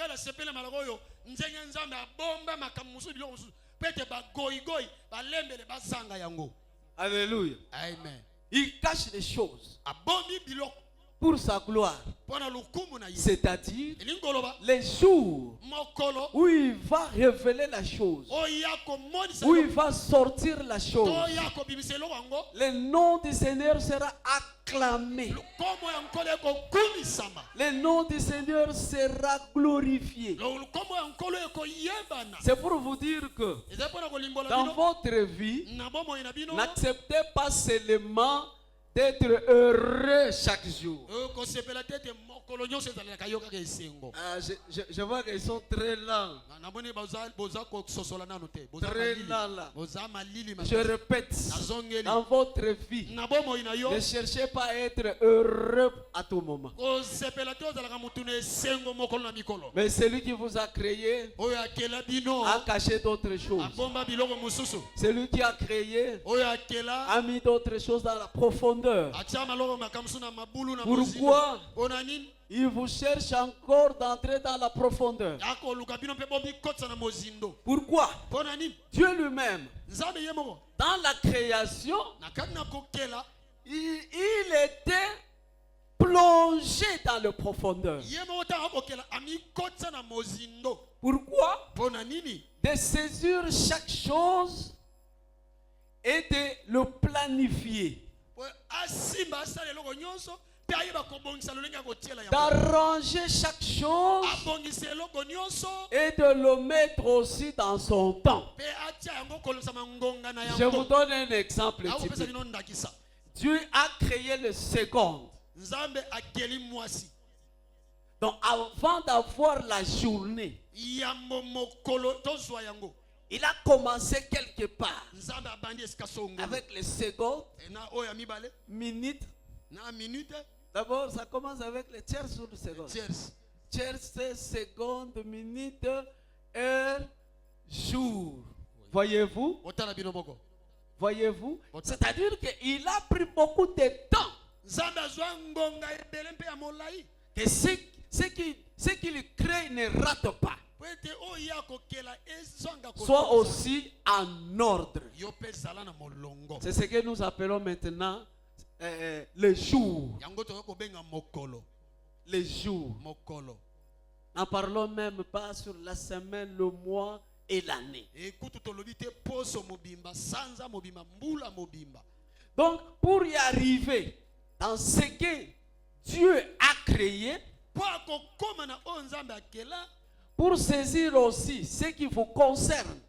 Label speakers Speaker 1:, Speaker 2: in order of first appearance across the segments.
Speaker 1: Kala sepele malagoyo nzenga nzambe abomba makamusu biloko musu pete ba goyi balembele bazanga yango.
Speaker 2: Alléluia.
Speaker 1: Amen.
Speaker 2: Il cache les choses
Speaker 1: Abombi biloko
Speaker 2: pour sa gloire. C'est-à-dire les jours où il va révéler la chose, où il va sortir la chose. Le nom du Seigneur sera acclamé. Le nom du Seigneur sera glorifié. C'est pour vous dire que dans votre vie, n'acceptez pas seulement d'être heureux chaque jour. Je vois qu'ils sont très lents. Très lents là. Je répète, dans votre vie, ne cherchez pas à être heureux à tout moment. Mais celui qui vous a créé a caché d'autres choses. Celui qui a créé a mis d'autres choses dans la profondeur. Pourquoi il vous cherche encore d'entrer dans la profondeur? Pourquoi? Dieu lui-même, dans la création, il était plongé dans la profondeur. Pourquoi? De saisir chaque chose et de le planifier. D'arranger chaque chose et de le mettre aussi dans son temps. Je vous donne un exemple typique. Dieu a créé le second. Donc avant d'avoir la journée, il a commencé quelque part avec les secondes, minutes. D'abord, ça commence avec les tiers sur le second. Tiers, seconde, minute, heure, jour. Voyez-vous? Voyez-vous? C'est-à-dire qu'il a pris beaucoup de temps. Que ce qu'il crée ne rate pas. Soit aussi en ordre. C'est ce que nous appelons maintenant le jour. Le jour. N'en parlons même pas sur la semaine, le mois et l'année. Donc, pour y arriver dans ce que Dieu a créé, pour saisir aussi ce qui vous concerne,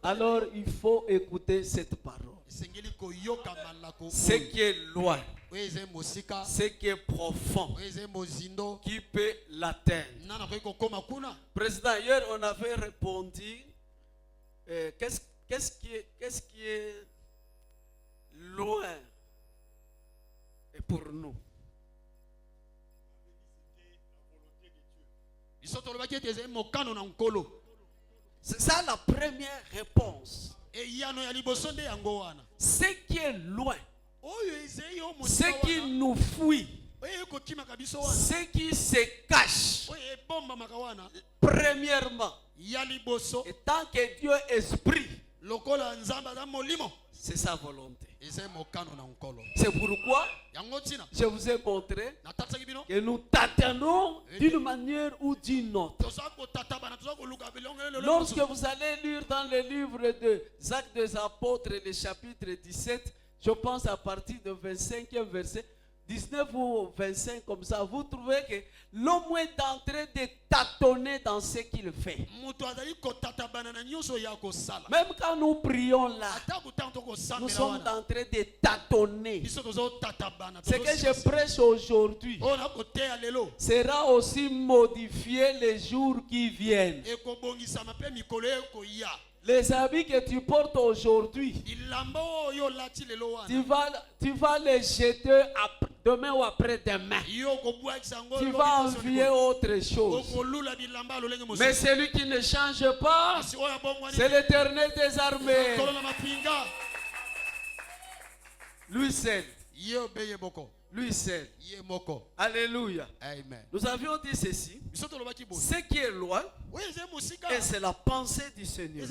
Speaker 2: alors il faut écouter cette parole. Ce qui est loin, ce qui est profond, qui peut l'atteindre. Président, hier on avait répondu, qu'est-ce qui est loin pour nous? C'est ça la première réponse. Ce qui est loin, ce qui nous fuit, ce qui se cache, premièrement, et tant que Dieu est esprit, c'est sa volonté. C'est pourquoi je vous ai montré que nous tâtonnons d'une manière ou d'une autre. Lorsque vous allez lire dans le livre des Actes des Apôtres, le chapitre 17, je pense à partir du 25e verset, 19 ou 25 comme ça, vous trouvez que l'homme est en train de tâtonner dans ce qu'il fait. Même quand nous prions là, nous sommes en train de tâtonner. Ce que je prêche aujourd'hui sera aussi modifié les jours qui viennent. Les habits que tu portes aujourd'hui, tu vas les jeter demain ou après-demain. Tu vas envier autre chose. Mais celui qui ne change pas, c'est l'Éternel des armées. Lui seul. Lui seul.
Speaker 1: Ye moko.
Speaker 2: Alléluia.
Speaker 1: Amen.
Speaker 2: Nous avions dit ceci. Ce qui est loin, et c'est la pensée du Seigneur.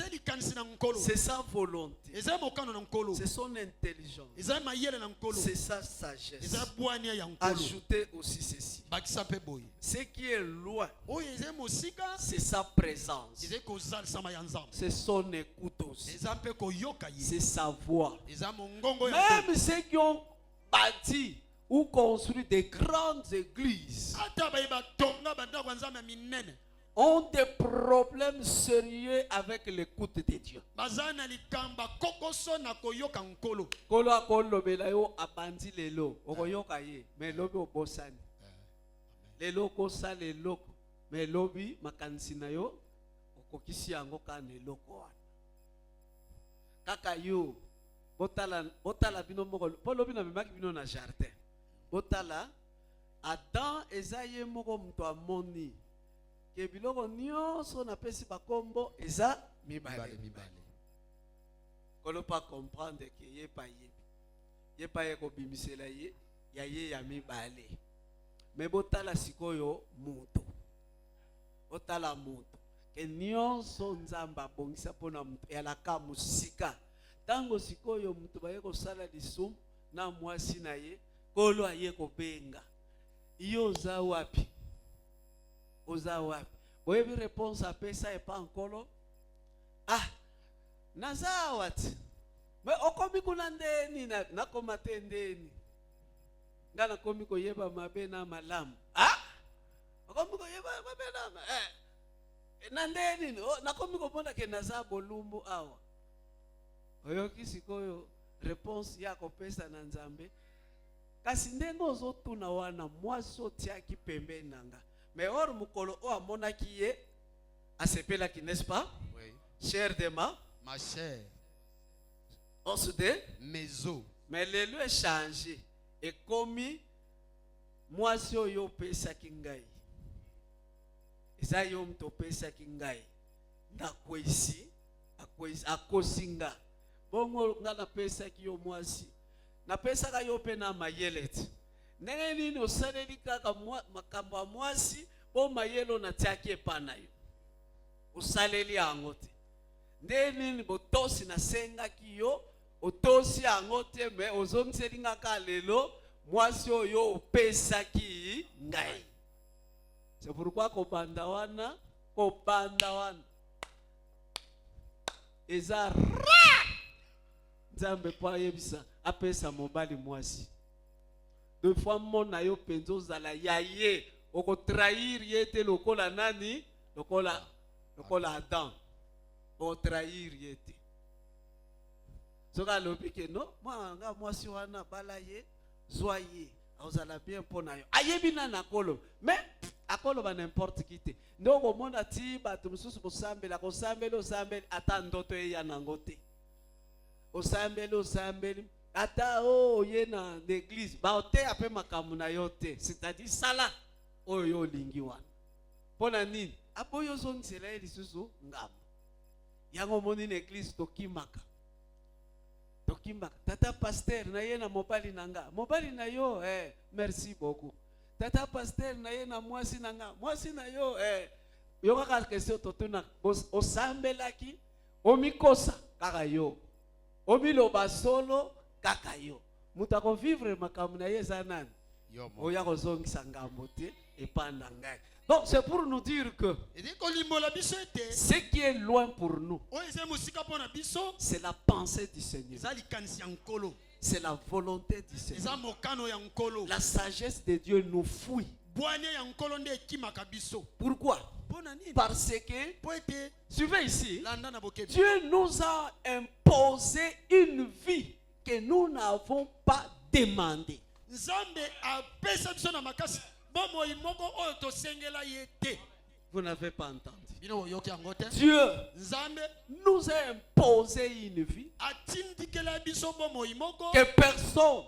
Speaker 2: C'est sa volonté. C'est son intelligence. C'est sa sagesse. Ajoutez aussi ceci. Ce qui est loin, c'est sa présence. C'est son écoute aussi. C'est sa voix. Même ceux qui ont bâti ou construit des grandes églises ont des problèmes sérieux avec l'écoute de Dieu. Kolo akolobela yo abandi lelo okoyoka ye mais lobi obosani lelo kosa lelo mais lobi makanisi na yo okokisi yango kana eloko wana kaka yo botala bino moko po lobi na bimaki bino na jardin botala Adam ezaye moko muto amoni ke biloko nyonso na pesi bakombo eza mibale. Kolo pas comprendre que ye pa ye ko bimisela ye ya ye ya mibale. Mais botala sikoyo muto. Botala muto. Ke nyonso nzamba bongisa pona muto ya la ka musika. Tango sikoyo muto ba ye ko sala lisum na mwasi na ye kolo aye ko benga. Iyo za wapi? Oza wapi? Boyebi réponse à pesa et pas encore. Ah, nazawati. Mais okomi kuna ndeni na komate ndeni. Ngana komi ko yeba mabe na malamu. Ah? Okomi ko yeba mabe na na ndeni na komi ko ponda ke naza bolumbu awa. Oyoki sikoyo réponse yako pesa na Nzambe. Kasi ndengo ozotuna wana mwasi otiaki pembeni nanga. Mais or mukolo o amonaki ye asepelaki, n'est-ce pas? Oui. Cher de ma chère. On se dit mezo. Mais le lieu est changé et commis mwasi oyo pesaki ngai. Eza yo mto pesaki ngai. Ndakwesi akosinga. Bongo ngana pesaki yo mwasi. Na pesaka yo pe na mayelete. Ndenge nini osaleli kaka makambo ya mwasi po mayelo na tiaki epana yo. Osaleli yango te. Ndenge nini botosi na sengaki yo otosi yango te me ozongiseli ngaka lelo mwasi oyo opesaki ngai. C'est pourquoi kobanda wana eza Nzambe po ayebisa apesa mobali mwasi. Deux fois mona yo penzo zala yaye oko trahir yete lokola nani lokola Adam o trahir yete soka lopike no mwanga mwasi wana balaye zoye ozala bien pona yo ayebi na kolo mais akolo ba n'importe qui te ndoko mona ti bato mususu bosambela ko sambelo ata ndoto ya nangote osambeli ata ye na l'église ba ote ape makamu na yote, c'est-à-dire sala oyo lingi wana pona nini apoyo zongisela elisusu ngamba yango moni na église tokimaka tata pasteur na ye na mobali na yo merci beaucoup tata pasteur na ye na mwasi na yo yo kaka question totuna osambelaki omikosa kaka yo omiloba solo kaka yo muta ko vivre makambo na ye zanani oya kozongisa ngambo te epanda ngai. Donc c'est pour nous dire que ce qui est loin pour nous, c'est la pensée du Seigneur, c'est la volonté du Seigneur. La sagesse de Dieu nous fouille. Pourquoi? Parce que, suivez ici, Dieu nous a imposé une vie que nous n'avons pas demandée. Vous n'avez pas entendu. Dieu nous a imposé une vie que personne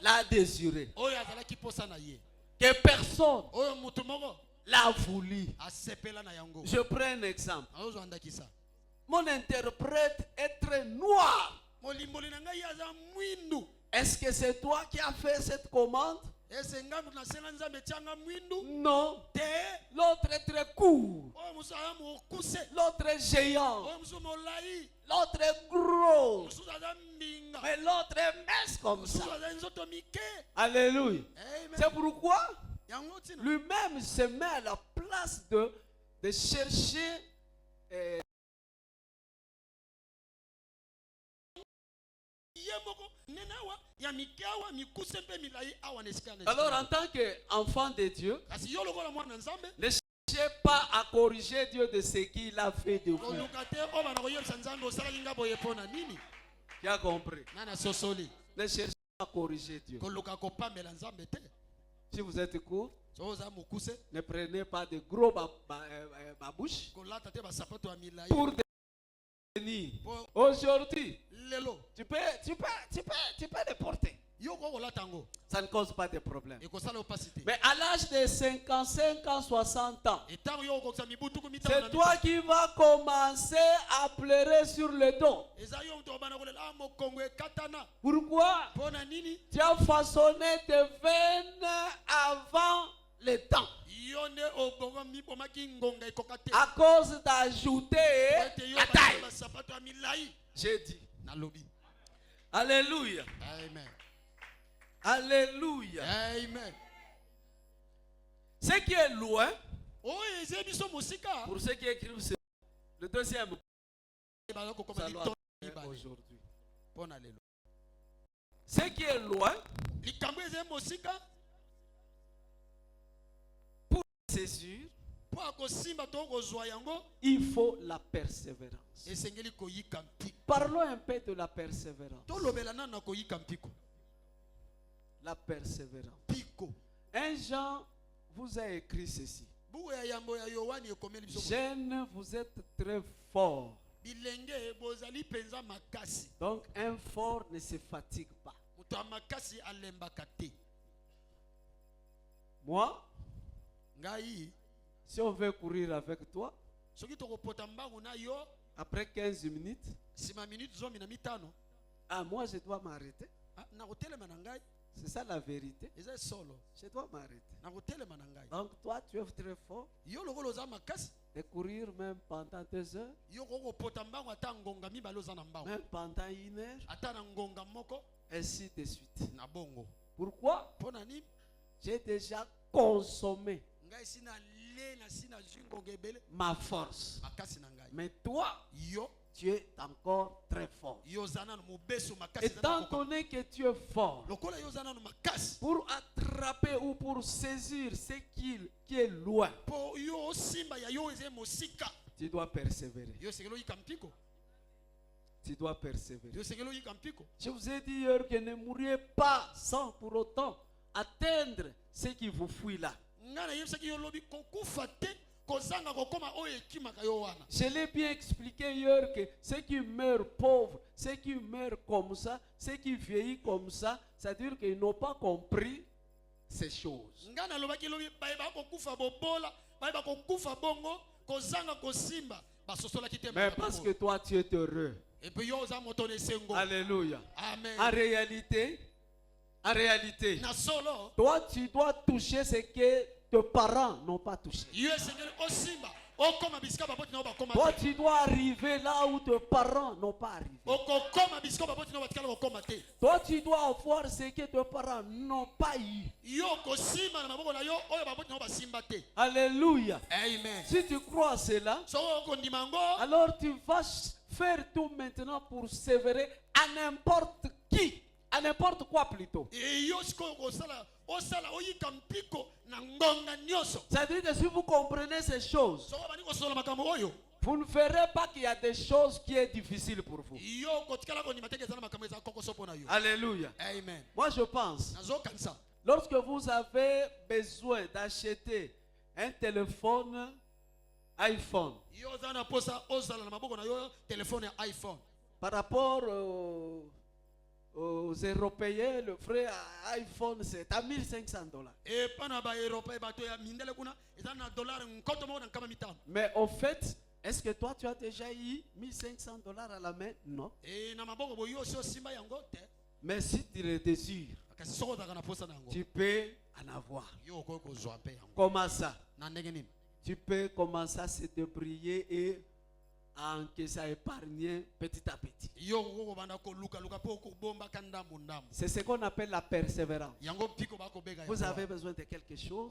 Speaker 2: l'a désiré, que personne l'a voulu. Je prends un exemple. Mon interprète est très noir. Est-ce que c'est toi qui as fait cette commande? Non. L'autre est très court. L'autre est géant. L'autre est gros. Mais l'autre est mince comme ça. Alléluia. C'est pourquoi lui-même se met à la place de chercher. Alors en tant qu'enfant de Dieu, ne cherchez pas à corriger Dieu de ce qu'il a fait de vous. Tu as compris? Ne cherchez pas à corriger Dieu. Si vous êtes court, ne prenez pas de gros babouches pour devenir. Aujourd'hui, tu peux les porter. Ça ne cause pas de problème. Mais à l'âge de 55 ans, 60 ans, c'est toi qui vas commencer à pleurer sur le dos. Pourquoi? Tu as façonné tes veines avant le temps. À cause d'ajouter la taille. J'ai dit. Alléluia.
Speaker 1: Amen.
Speaker 2: Alléluia.
Speaker 1: Amen.
Speaker 2: Ce qui est loin, pour ceux qui écrivent le deuxième aujourd'hui. Ce qui est loin, pour saisir, il faut la persévérance. Parlons un peu de la persévérance. La persévérance. Un Jean vous a écrit ceci. Jeunes, vous êtes très forts. Donc un fort ne se fatigue pas. Moi, si on veut courir avec toi, après 15 minutes, moi je dois m'arrêter. C'est ça la vérité. Je dois m'arrêter. Donc toi tu es très fort de courir même pendant 2 heures, même pendant 1 heure, ainsi de suite. Pourquoi? J'ai déjà consommé ma force. Mais toi, tu es encore très fort. Étant donné que tu es fort, pour attraper ou pour saisir ce qui est loin, tu dois persévérer. Tu dois persévérer. Je vous ai dit hier que ne mourriez pas sans pour autant atteindre ce qui vous fuit là. Je l'ai bien expliqué hier que ceux qui meurent pauvres, ceux qui meurent comme ça, ceux qui vieillissent comme ça, c'est-à-dire qu'ils n'ont pas compris ces choses. Mais parce que toi tu es heureux. Alléluia.
Speaker 1: Amen.
Speaker 2: En réalité, toi tu dois toucher ce que tes parents n'ont pas touché. Toi tu dois arriver là où tes parents n'ont pas arrivé. Toi tu dois avoir ce que tes parents n'ont pas eu. Alléluia.
Speaker 1: Amen.
Speaker 2: Si tu crois cela, alors tu vas faire tout maintenant pour sévérer à n'importe qui. À n'importe quoi plutôt. C'est-à-dire que si vous comprenez ces choses, vous ne verrez pas qu'il y a des choses qui sont difficiles pour vous. Alléluia.
Speaker 1: Amen.
Speaker 2: Moi je pense, lorsque vous avez besoin d'acheter un téléphone iPhone, par rapport aux Européens, le vrai iPhone c'est à $1,500. Mais au fait, est-ce que toi tu as déjà eu $1,500 à la main? Non. Mais si tu le désires, tu peux en avoir. Comment ça? Tu peux commencer à se débrouiller et à encaisser, à épargner petit à petit. C'est ce qu'on appelle la persévérance. Vous avez besoin de quelque chose.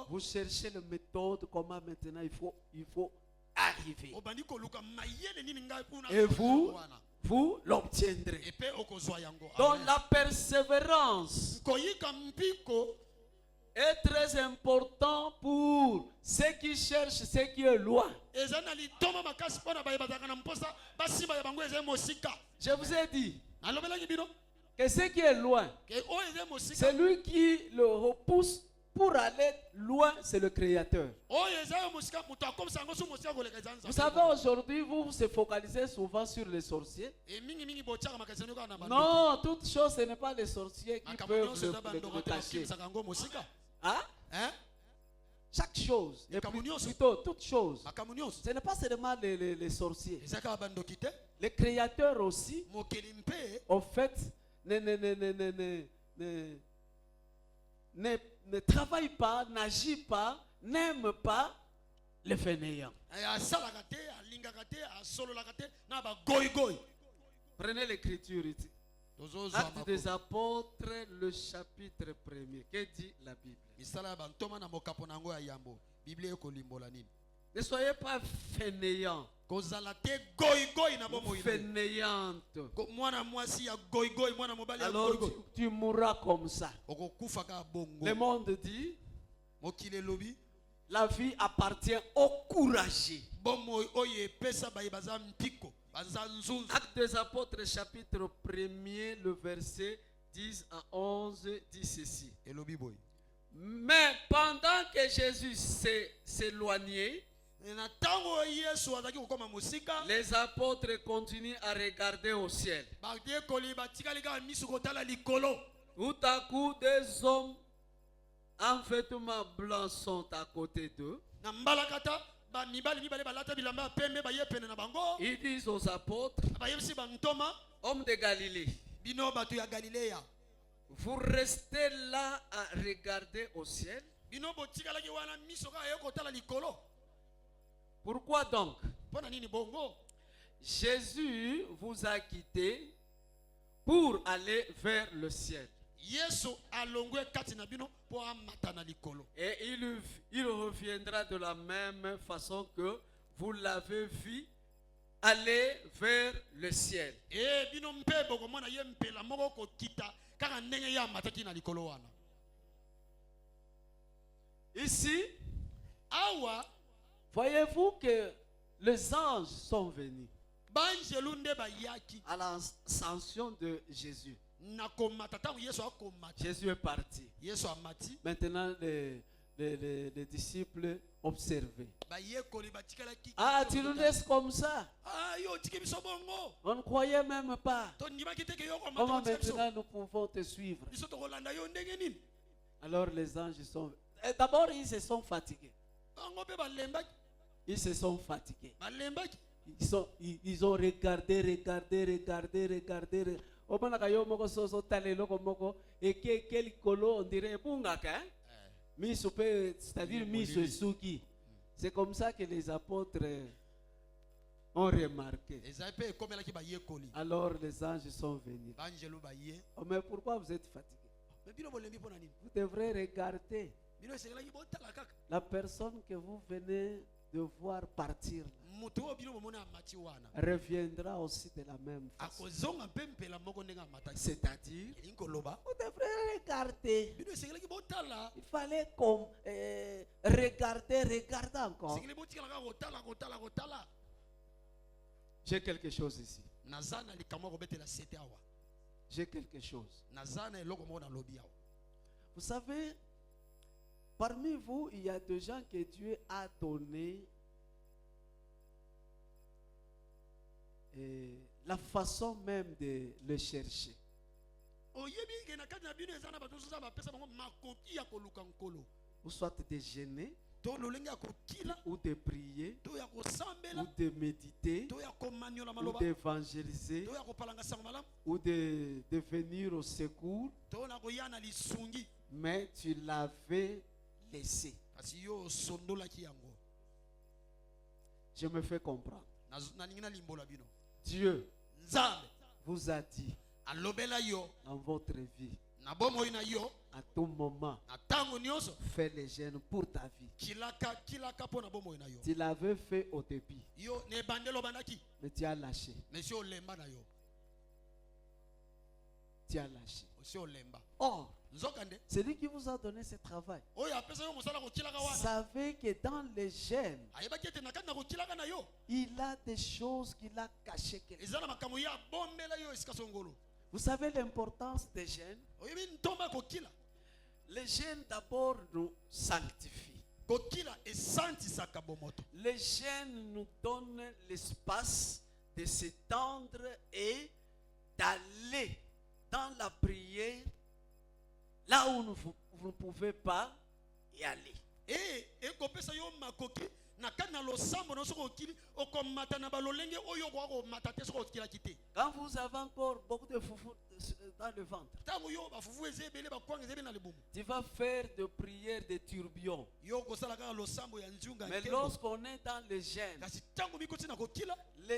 Speaker 2: Vous cherchez la méthode, comment maintenant il faut arriver. Et vous l'obtiendrez. Donc la persévérance est très important pour ceux qui cherchent ce qui est loin. Je vous ai dit que ce qui est loin, celui qui le repousse pour aller loin, c'est le Créateur. Vous savez, aujourd'hui, vous vous focalisez souvent sur les sorciers. Non, toute chose, ce n'est pas les sorciers qui peuvent le cacher. Hein? Chaque chose, et plutôt toute chose, ce n'est pas seulement les sorciers. Les créateurs aussi, en fait, ne travaille pas, n'agit pas, n'aime pas les fainéants. Prenez l'écriture ici. Actes des apôtres, le chapitre 1er. Que dit la Bible? Ne soyez pas fainéants. Fainéante. Alors tu mourras comme ça. Le monde dit la vie appartient aux courageux. Actes des apôtres chapitre 1er, le verset 10 à 11 dit ceci. Mais pendant que Jésus s'éloignait, les apôtres continuent à regarder au ciel. Tout à coup, des hommes en vêtements blancs sont à côté d'eux. Ils disent aux apôtres, hommes de Galilée, vous restez là à regarder au ciel. Pourquoi donc? Jésus vous a quitté pour aller vers le ciel. Et il reviendra de la même façon que vous l'avez vu aller vers le ciel. Ici, voyez-vous que les anges sont venus à l'ascension de Jésus. Jésus est parti. Maintenant, les disciples observaient. Ah, tu nous laisses comme ça. On ne croyait même pas. Comment maintenant nous pouvons te suivre? Alors les anges sont... D'abord, ils se sont fatigués. Ils se sont fatigués. Ils ont regardé. C'est-à-dire miso suki. C'est comme ça que les apôtres ont remarqué. Alors les anges sont venus. Oh, mais pourquoi vous êtes fatigués? Vous devrez regarder la personne que vous venez de voir partir reviendra aussi de la même façon. C'est-à-dire, vous devrez regarder. Il fallait regarder encore. J'ai quelque chose ici. J'ai quelque chose. Vous savez, parmi vous, il y a des gens que Dieu a donné la façon même de le chercher. Ou soit de gêner, ou de prier, ou de méditer, ou d'évangéliser, ou de venir au secours, mais tu l'avais laissé. Je me fais comprendre. Dieu vous a dit dans votre vie, à tout moment, fais les jeûnes pour ta vie. Tu l'avais fait au début, mais tu as lâché. Tu as lâché. Or, celui qui vous a donné ce travail savait que dans les gènes, il a des choses qu'il a cachées. Vous savez l'importance des gènes? Les gènes d'abord nous sanctifient. Les gènes nous donnent l'espace de s'étendre et d'aller dans la prière là où vous ne pouvez pas y aller. Quand vous avez encore beaucoup de foufou dans le ventre, tu vas faire de prières de tourbillons. Mais lorsqu'on est dans les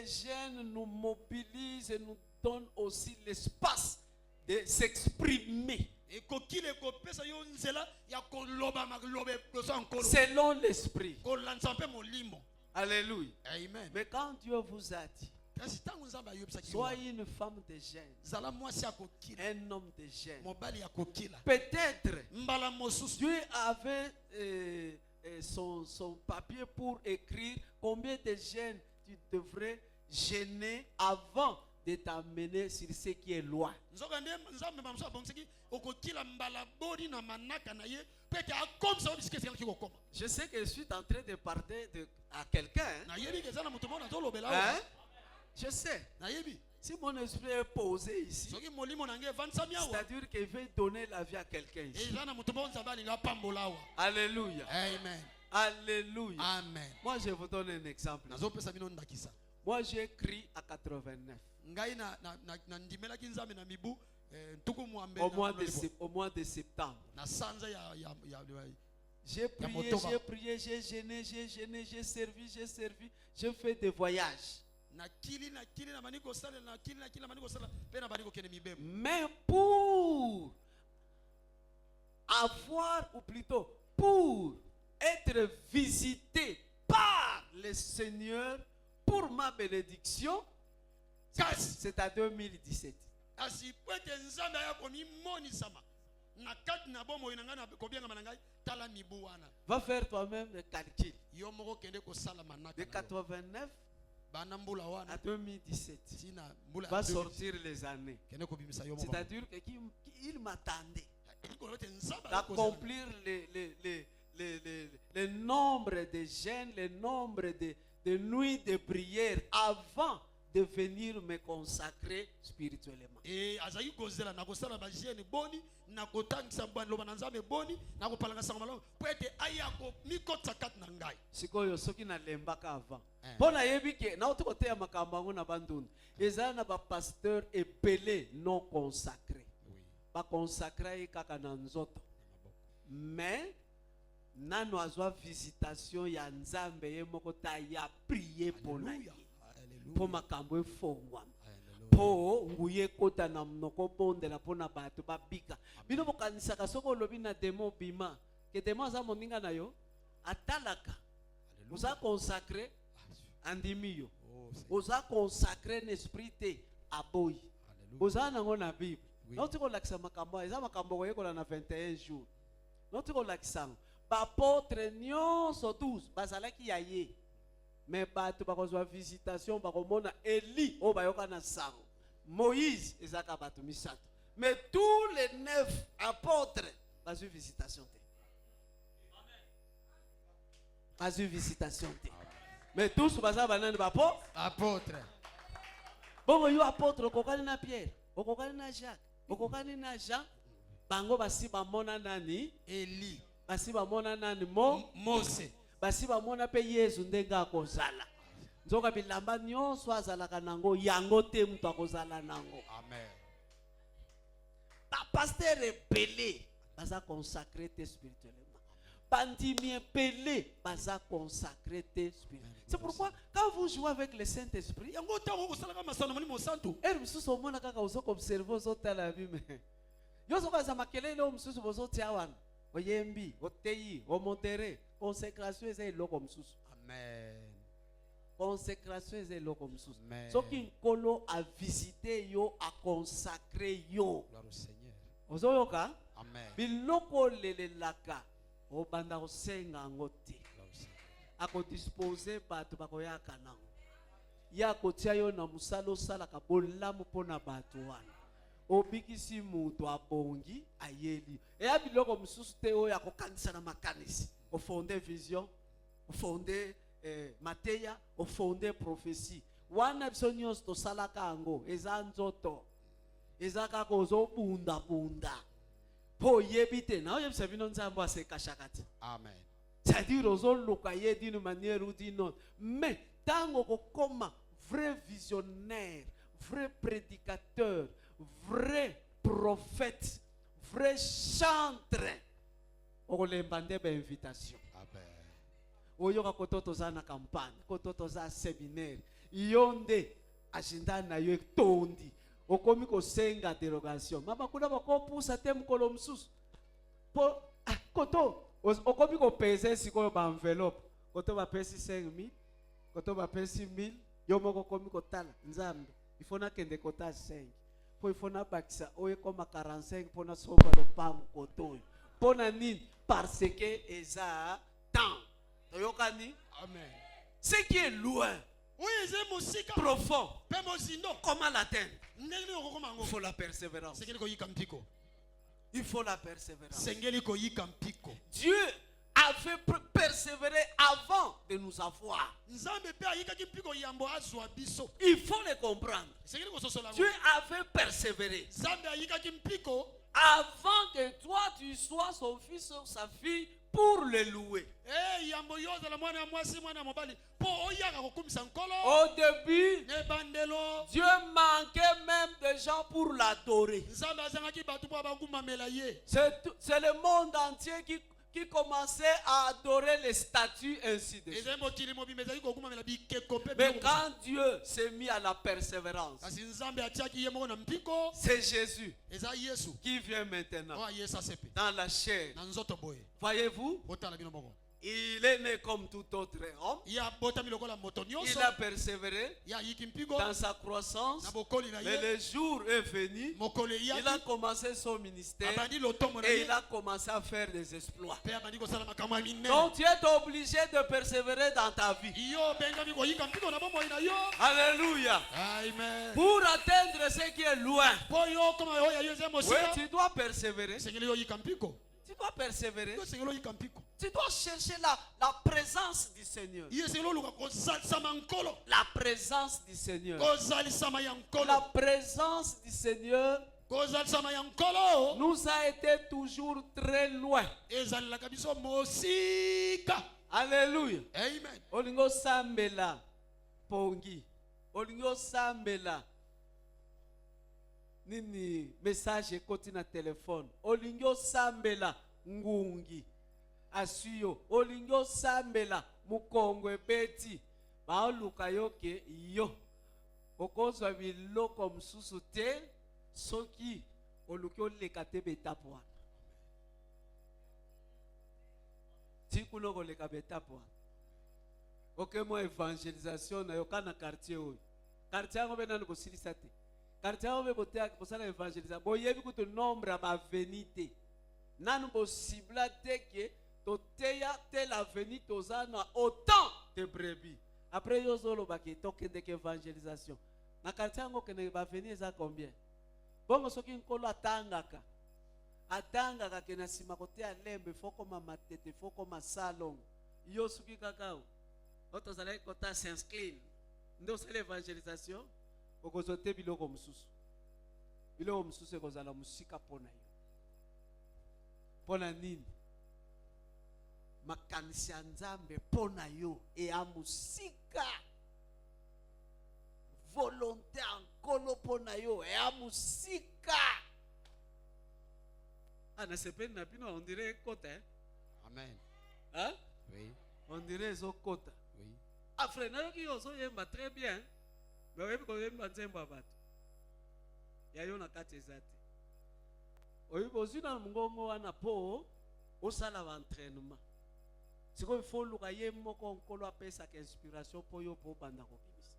Speaker 2: gènes nous mobilisent et nous donnent aussi l'espace de s'exprimer selon l'esprit. Alléluia.
Speaker 1: Amen.
Speaker 2: Mais quand Dieu vous a dit, sois une femme de gêne, un homme de gêne, peut-être Dieu avait son papier pour écrire combien de gênes tu devrais gêner avant de t'amener sur ce qui est loin. Je sais que je suis en train de parler à quelqu'un. Hein? Je sais. Si mon esprit est posé ici, c'est-à-dire qu'il veut donner la vie à quelqu'un ici. Alléluia.
Speaker 1: Amen.
Speaker 2: Alléluia.
Speaker 1: Amen.
Speaker 2: Moi, je vous donne un exemple. Moi, j'ai écrit à 89. Au mois de septembre. J'ai prié, j'ai gêné, j'ai servi, j'ai fait des voyages. Mais pour avoir, ou plutôt pour être visité par le Seigneur pour ma bénédiction, c'est à 2017. Va faire toi-même le calcul. De 89 à 2017. Va sortir les années. C'est-à-dire qu'il m'attendait d'accomplir le nombre de jeûnes, le nombre de nuits de prière avant de venir me consacrer spirituellement. Sikoyo soki na lembaka avant. Bona yebike na oto kote ya makambo ngo na banduni. Ezala na ba pasteur epelé non consacré. Ba consacré kaka na nzoto. Mais nano azwa visitation ya Nzambe ye moko ta ya prier pour na ye. Po makambo efongwa. Po nguye kota na mnoko bondela pona bato babika. Bino bokanisa ka soko lobi na demo bima. Ke demo za moninga na yo atalaka. Oza consacré andimiyo. Oza consacré n'esprit te aboyi. Oza nango na Bible. Noti ko lakisa makambo eza makambo ko yekola na 21 jours. Noti ko lakisa ba apôtre nyonso 12 bazalaki ya ye. Mais bato bakozwa visitation bakomona Eli o bayoka na sango. Moïse ezaka bato misato. Mais tous les 9 apôtres bazwi visitation te. Bazwi visitation te. Mais tous baza banani bapo
Speaker 1: apôtre.
Speaker 2: Bongo yo apôtre okokani na Pierre, okokani na Jacques, okokani na Jean, bango basi bamona nani
Speaker 1: Eli.
Speaker 2: basi bamona nani
Speaker 1: Mose.
Speaker 2: basi bamona pe Yesu ndenge akozala. Nzoka bilamba nyonso azalaka nango yango te mutu akozala nango.
Speaker 1: Amen.
Speaker 2: Ba pasteur épelé baza consacré spirituellement. Bandimien pelé baza consacré spirituellement. C'est pourquoi quand vous jouez avec le Saint-Esprit, yango ta ko sala kama sana moni mosantu. Mususu omona kaka uzoko observer ozotala bime. Yoso kaza makelele o mususu bozotia wana. Oyembi, oteyi, omodéré, consécration eza eloko mususu.
Speaker 1: Amen.
Speaker 2: Consécration eza eloko mususu. Soki nkolo a visité yo, a consacré yo.
Speaker 1: Gloire au Seigneur.
Speaker 2: Ozoyoka?
Speaker 1: Amen.
Speaker 2: Biloko lelelaka obanda kosenga ngo te. Ako disposer bato bakoyaka nango. Ya kotia yo na musalo salaka bolamu pona bato wana. Obikisi mutu abongi ayeli. Eya biloko mususu te oyo akokanisa na makanisi. Ofonde vision, ofonde mateya, ofonde prophétie. Wana biso nyonso tosalaka yango eza nzoto. Eza kaka ozobunda bunda. Po yebite na oyebisa bino nzambo asekashakati.
Speaker 1: Amen.
Speaker 2: C'est-à-dire ozoluka ye d'une manière ou d'une autre. Mais tango kokoma vrai visionnaire, vrai prédicateur, vrai prophète, vrai chantre, okolemba nde ba invitation.
Speaker 1: Amen.
Speaker 2: Oyoka kototo za na campagne, kototo za séminaire. Yonde agenda na yo tondi. Okomi kosenga dérogation. Mama kuna bakopusa te mukolo mususu. Po koto okomi ko pese sikoyo ba enveloppe. Koto ba pesi 5,000, koto ba pesi 1,000, yo moko komi kotala nzambe. Ifona kende kota 5. Po ifona bakisa oye koma 45 pona soba lo pam koto. Pona nini? Parce que eza temps. Toyokani?
Speaker 1: Amen.
Speaker 2: Ce qui est loin, profond, comment l'atteindre? Il faut la persévérance. Il faut la persévérance. Dieu avait persévéré avant de nous avoir. Il faut le comprendre. Dieu avait persévéré avant que toi tu sois son fils ou sa fille pour le louer. Au début, Dieu manquait même de gens pour l'adorer. C'est le monde entier qui commençait à adorer les statues ainsi de suite. Mais quand Dieu s'est mis à la persévérance, c'est Jésus qui vient maintenant dans la chair. Voyez-vous, il est né comme tout autre homme. Il a persévéré dans sa croissance. Mais le jour est venu. Il a commencé son ministère. Et il a commencé à faire des exploits. Donc tu es obligé de persévérer dans ta vie. Alléluia. Amen. Pour atteindre ce qui est loin. Oui, tu dois persévérer. Tu dois persévérer. Tu dois chercher la présence du Seigneur. La présence du Seigneur. La présence du Seigneur nous a été toujours très loin. Alléluia. Amen. Olingo sambela pongi. Olingo sambela nini message ekoti na téléphone. Olingo sambela ngungi. Asuyo olingo sambela mukongwe beti baoluka yoke yo okozwa biloko mususu te soki oluki oleka te betapo wana tikuno koleka betapo wana okemo evangelisation na yoka na quartier oyo quartier yango be nani kosilisa te quartier yango be kosala evangelisation boyebi kutu nombre ya baveni te nanu bosibla te ke toteya tel avenir tozana autant de brebis. Après yozolo baki tokende ke evangelisation. Na quartier yango kene baveni eza combien? Bongo soki nkolo atangaka ke na sima kote ya lembe foko mama tete foko masalong. Yo soki kakao. Otozala kota s'inscrire. Ndo sala evangelisation okozote biloko mususu. Biloko mususu ekozala musika pona yo. Pona nini? makanisi ya Nzambe pona yo e amusika. Volonté ankolo pona yo e amusika. Ana sepeni na bino on dirait kota hein?
Speaker 1: Amen.
Speaker 2: Hein?
Speaker 1: Oui.
Speaker 2: On dirait zo kota.
Speaker 1: Oui.
Speaker 2: Après na yo ki yo so yemba très bien. Mais oyebi ko yemba nzembo bato. Ya yo na kati ezate. Oyebi ozina mungongo wana po osala ba entraînement. Siko ifoluka ye moko nkolo apesa ka inspiration po yo po banda ko bimisa.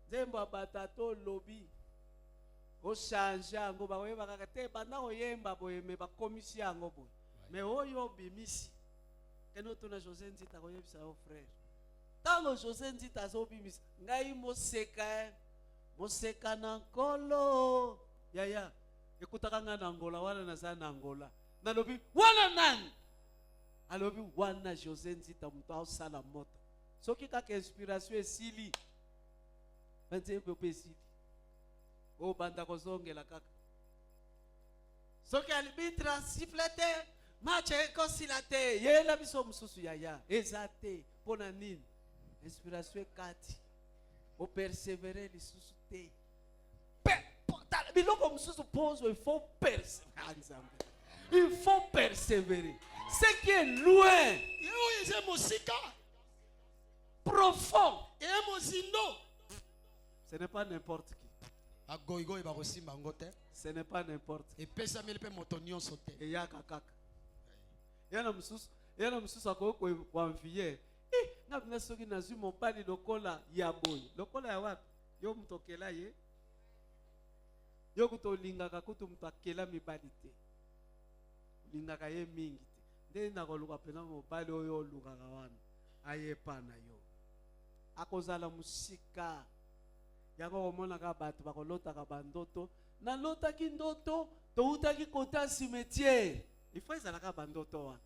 Speaker 2: Nzembo batato lobi. O change yango ba oyeba kaka te banda oyemba boyeme ba komisi yango boy. Mais oyo bimisi. Keno tona José Nzita ko yebisa o frère. Tango José Nzita zo bimisa ngai moseka na nkolo. Ya. Ekutaka nga na Angola wana na za na Angola. Nalobi wana nani? Alobi wana José Nzita muto osala moto. Soki kaka inspiration esili. Nzembo pesili. O banda kozongela kaka. Soki arbitre sifflete, match ekosila yela biso mususu yaya. Ezate pona nini? Inspiration kati. O persévérer lisusu te. Biloko mususu pose, il faut persévérer. Il faut persévérer. Ce qui est loin, profond, ce n'est pas n'importe qui. Ce n'est pas n'importe qui. Et ya kakaka. Yana mususu akoko kwamfiye. Ngabina soki nazu mobali lokola ya boy. Lokola ya wapi? Yo mutokela ye. Yo kutolingaka kutu mtu akela mibali te. Lingaka ye mingi te. Nde nakoluka pena mobali oyo olukaka wana. Ayepa na yo. Akozala musika. Yango komonaka bato bakolotaka bandoto. Na lotaki ndoto, toutaki kota cimetière. Il faut ezalaka bandoto wana.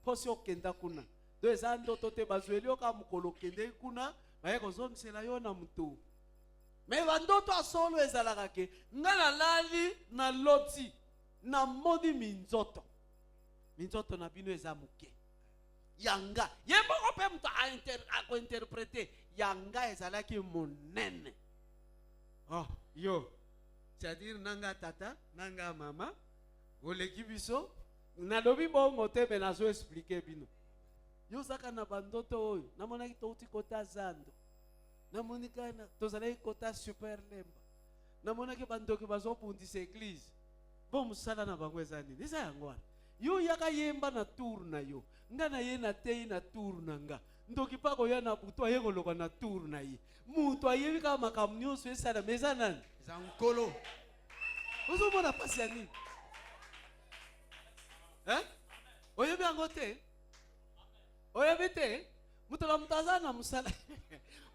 Speaker 2: Posi okenda kuna. Do eza ndoto te bazweli oka mukolo kende kuna, baye kozongisela yo na mutu. Mais bandoto asolo ezalaka ke ngala lali na loti na modi minzoto. Minzoto na bino eza muke. Yanga, yembo ko mtu a interpréter yanga ezalaki monene. Oh, yo. C'est-à-dire nanga tata, nanga mama, oleki biso, na lobi bongo te me nazo expliquer bino. Yo saka na bandoto oyo, namonaki touti kota zando. Namonika na tozalaki kota super lemba. Namonaki bandoki bazopundisa église. Bon musala na bango ezani. Eza yango wana. Yo yaka yemba na tour na yo. Nga na ye na tei na tour na nga. Ndoki pa ko ya na buto aye koloka na tour na ye. Mutu ayebi ka makambo nyonso esala meza nani?
Speaker 1: Eza nkolo.
Speaker 2: Ozo mona pasi ya nini? Oyebi yango te? Oyebi te? Mutala mutazana musala.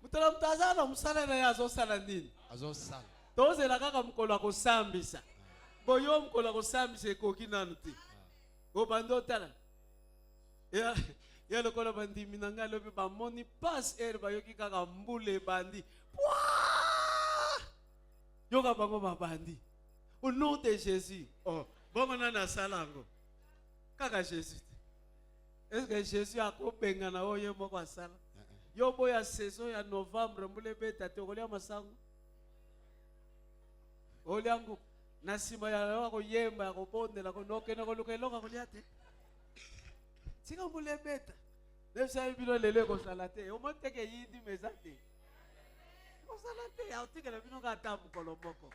Speaker 2: Mutala mutazana musala na ya azosala nini?
Speaker 1: Azosala.
Speaker 2: Tozela kaka mukolo akosambisa. Boyo mukolo akosambisa ekoki nanu te. Obando tala. Ya lokola bandimi nanga lobi ba moni pass air ba yoki kaka mbule bandi. Yoka bango mabandi. Au nom de Jésus. Oh, bongo na salango. Kaka Jésus. Est-ce que Jésus a kopenga na oye moko asala? Yo boya saison ya novembre mbule beta te kolia masango. Oliango na sima ya yo ko yemba ya ko bondela ko nokena ko lukeloka kolia te. Sika mbule beta. Nefsa bino lele ko salate. O monteke yindi mezate. Ko salate ya otike la bino ka tabu kolomoko.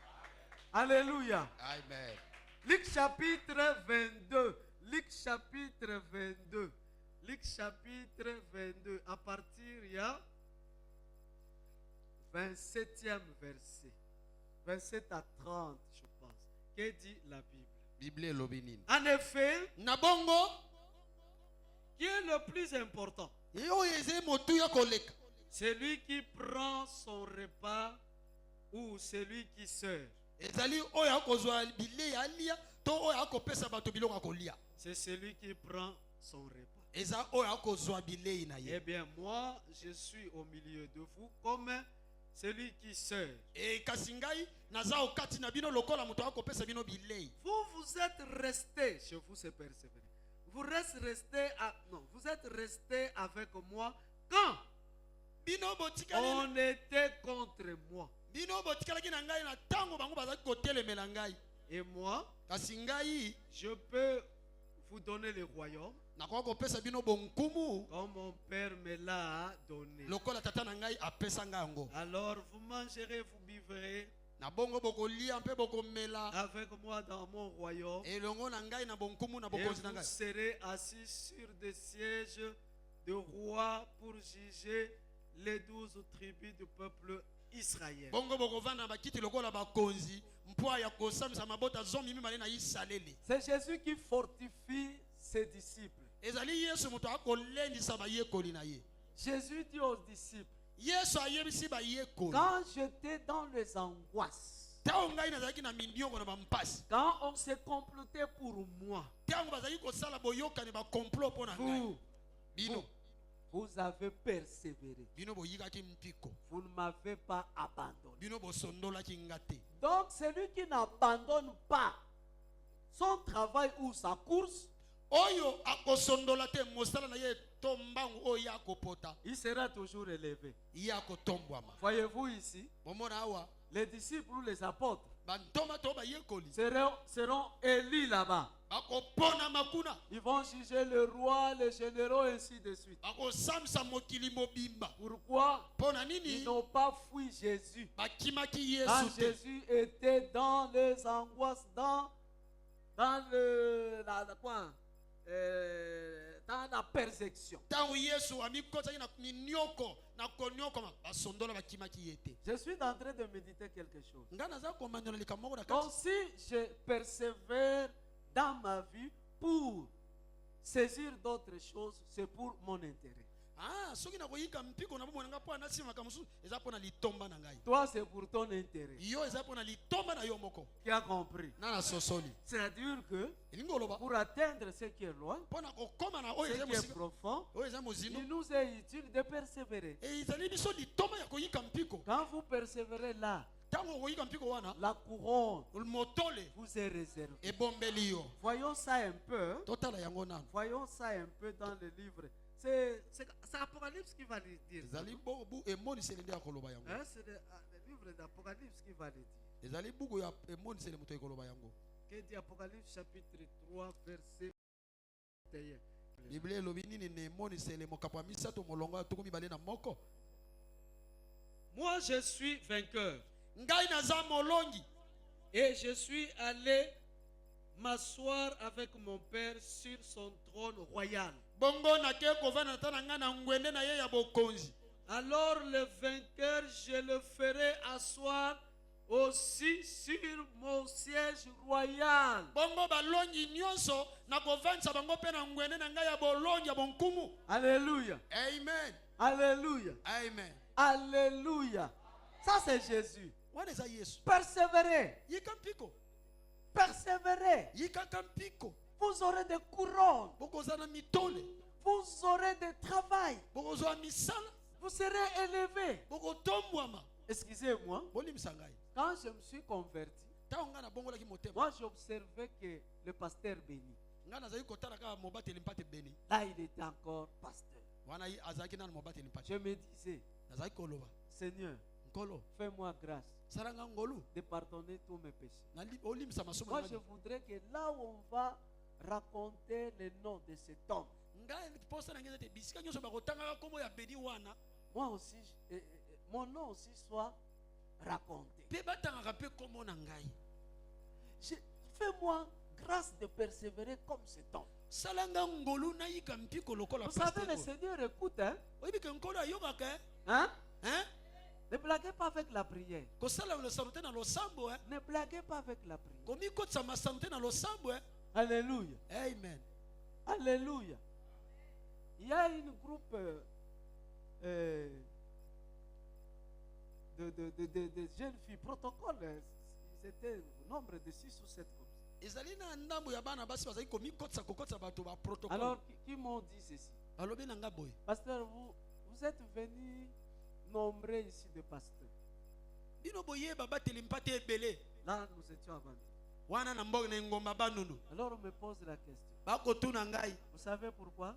Speaker 2: Alléluia.
Speaker 1: Amen.
Speaker 2: Luc chapitre 22. Luc chapitre 22. Luc chapitre 22. À partir il y a 27e verset. 27 à 30, je pense. Que dit la Bible? En effet,
Speaker 1: Nabongo,
Speaker 2: qui est le plus important? Celui qui prend son repas ou celui qui sert? C'est celui qui prend son repas. Eh bien, moi, je suis au milieu de vous comme celui qui sert. Vous êtes restés, chez vous c'est persévéré.
Speaker 3: vous êtes restés avec moi quand on était contre moi. Et moi, je peux vous donner le royaume comme mon père me l'a donné. Alors vous mangerez, vous buvez avec moi dans mon royaume, et vous serez assis sur des sièges de rois pour juger les 12 tribus du peuple Israël. C'est Jésus qui fortifie ses disciples. Jésus dit aux disciples, quand j'étais dans les angoisses, quand on s'est comploté pour moi, vous avez persévéré. Vous ne m'avez pas abandonné. Donc celui qui n'abandonne pas son travail ou sa course, il sera toujours élevé. Voyez-vous ici, les disciples ou les apôtres seront élus là-bas. Ils vont juger le roi, les généraux, ainsi de suite. Pourquoi? Ils n'ont pas fui Jésus. Quand Jésus était dans les angoisses, dans la persécution. Je suis en train de méditer quelque chose. Donc si je persévère dans ma vie pour saisir d'autres choses, c'est pour mon intérêt. Toi, c'est pour ton intérêt. Tu as compris? C'est-à-dire que pour atteindre ce qui est loin, ce qui est profond, il nous est utile de persévérer. Quand vous persévérez là, la couronne vous est réservée. Voyons ça un peu. Voyons ça un peu dans le livre. C'est Apocalypse qui va le dire. C'est le livre d'Apocalypse qui va le dire. Que dit Apocalypse chapitre 3 verset 21. Moi je suis vainqueur. Et je suis allé m'asseoir avec mon Père sur son trône royal. Alors le vainqueur, je le ferai asseoir aussi sur mon siège royal. Alléluia.
Speaker 1: Amen.
Speaker 3: Alléluia.
Speaker 1: Amen.
Speaker 3: Alléluia. Ça c'est Jésus.
Speaker 1: What is that?
Speaker 3: Persévérez. Persévérez. Vous aurez des couronnes. Vous aurez des travail. Vous serez élevés. Excusez-moi. Quand je me suis converti, moi j'observais que le pasteur béni, là il était encore pasteur. Je me disais, Seigneur, fais-moi grâce de pardonner tous mes péchés. Moi je voudrais que là où on va raconter le nom de cet homme, moi aussi, mon nom aussi soit raconté. Fais-moi grâce de persévérer comme cet homme. Vous savez, le Seigneur écoute, hein? Hein? Ne blaguez pas avec la prière. Ne blaguez pas avec la prière. Alléluia.
Speaker 1: Amen.
Speaker 3: Alléluia. Il y a une groupe de jeunes filles, protocole, ils étaient au nombre de 6 ou 7 comme ça. Alors, qui m'ont dit ceci? Pasteur, vous êtes venus nombreux ici de pasteurs. Là, nous étions abandonnés. Alors on me pose la question. Vous savez pourquoi?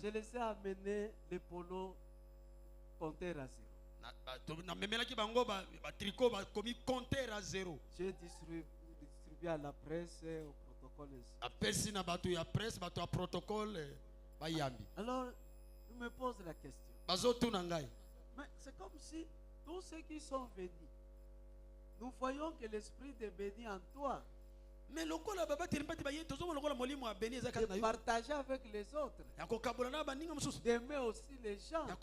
Speaker 3: J'ai laissé amener les polos compteurs à zéro. J'ai distribué à la presse et au protocole. Alors, je me pose la question. Mais c'est comme si tous ceux qui sont venus, nous voyons que l'esprit de béni en toi.
Speaker 1: Mais le
Speaker 3: de partager avec les autres, d'aimer aussi les gens. Mais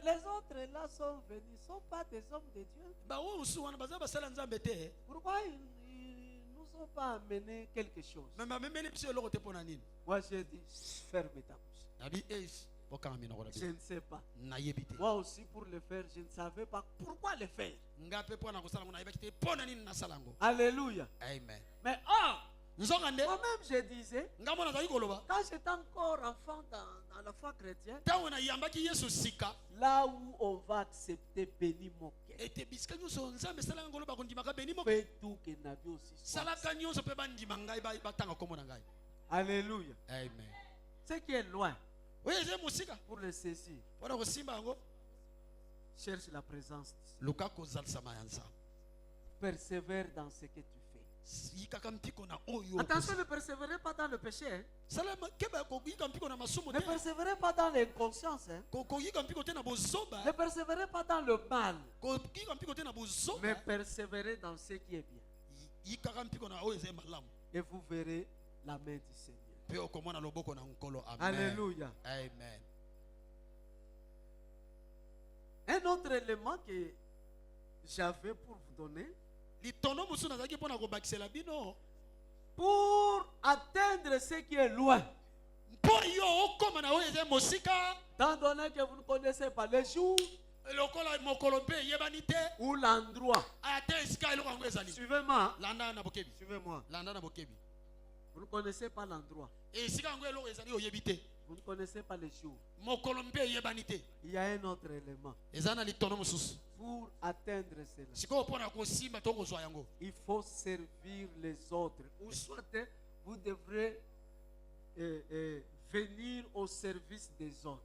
Speaker 3: les autres là sont venus, ne sont pas des hommes de Dieu. Pourquoi ils nous ont pas amené quelque chose? Moi j'ai dit, ferme ta bouche. Je ne sais pas. Moi aussi pour le faire, je ne savais pas pourquoi le faire. Alléluia.
Speaker 1: Amen.
Speaker 3: Mais moi-même je disais, quand j'étais encore enfant dans la foi chrétienne, là où on va accepter béni mon cœur, fais tout que Nabi aussi soit. Alléluia.
Speaker 1: Amen.
Speaker 3: Ce qui est loin, pour le saisir, cherche la présence de Dieu. Persévère dans ce que tu fais. Attention, ne persévérez pas dans le péché. Ne persévérez pas dans l'inconscience. Ne persévérez pas dans le mal. Mais persévérez dans ce qui est bien. Et vous verrez la main du Seigneur. Alléluia.
Speaker 1: Amen.
Speaker 3: Un autre élément que j'avais pour vous donner, pour atteindre ce qui est loin, tant donné que vous ne connaissez pas les jours ou l'endroit. Suivez-moi. Suivez-moi. Vous ne connaissez pas l'endroit. Vous ne connaissez pas les jours. Il y a un autre élément. Pour atteindre cela, il faut servir les autres. Ou soit vous devrez venir au service des autres.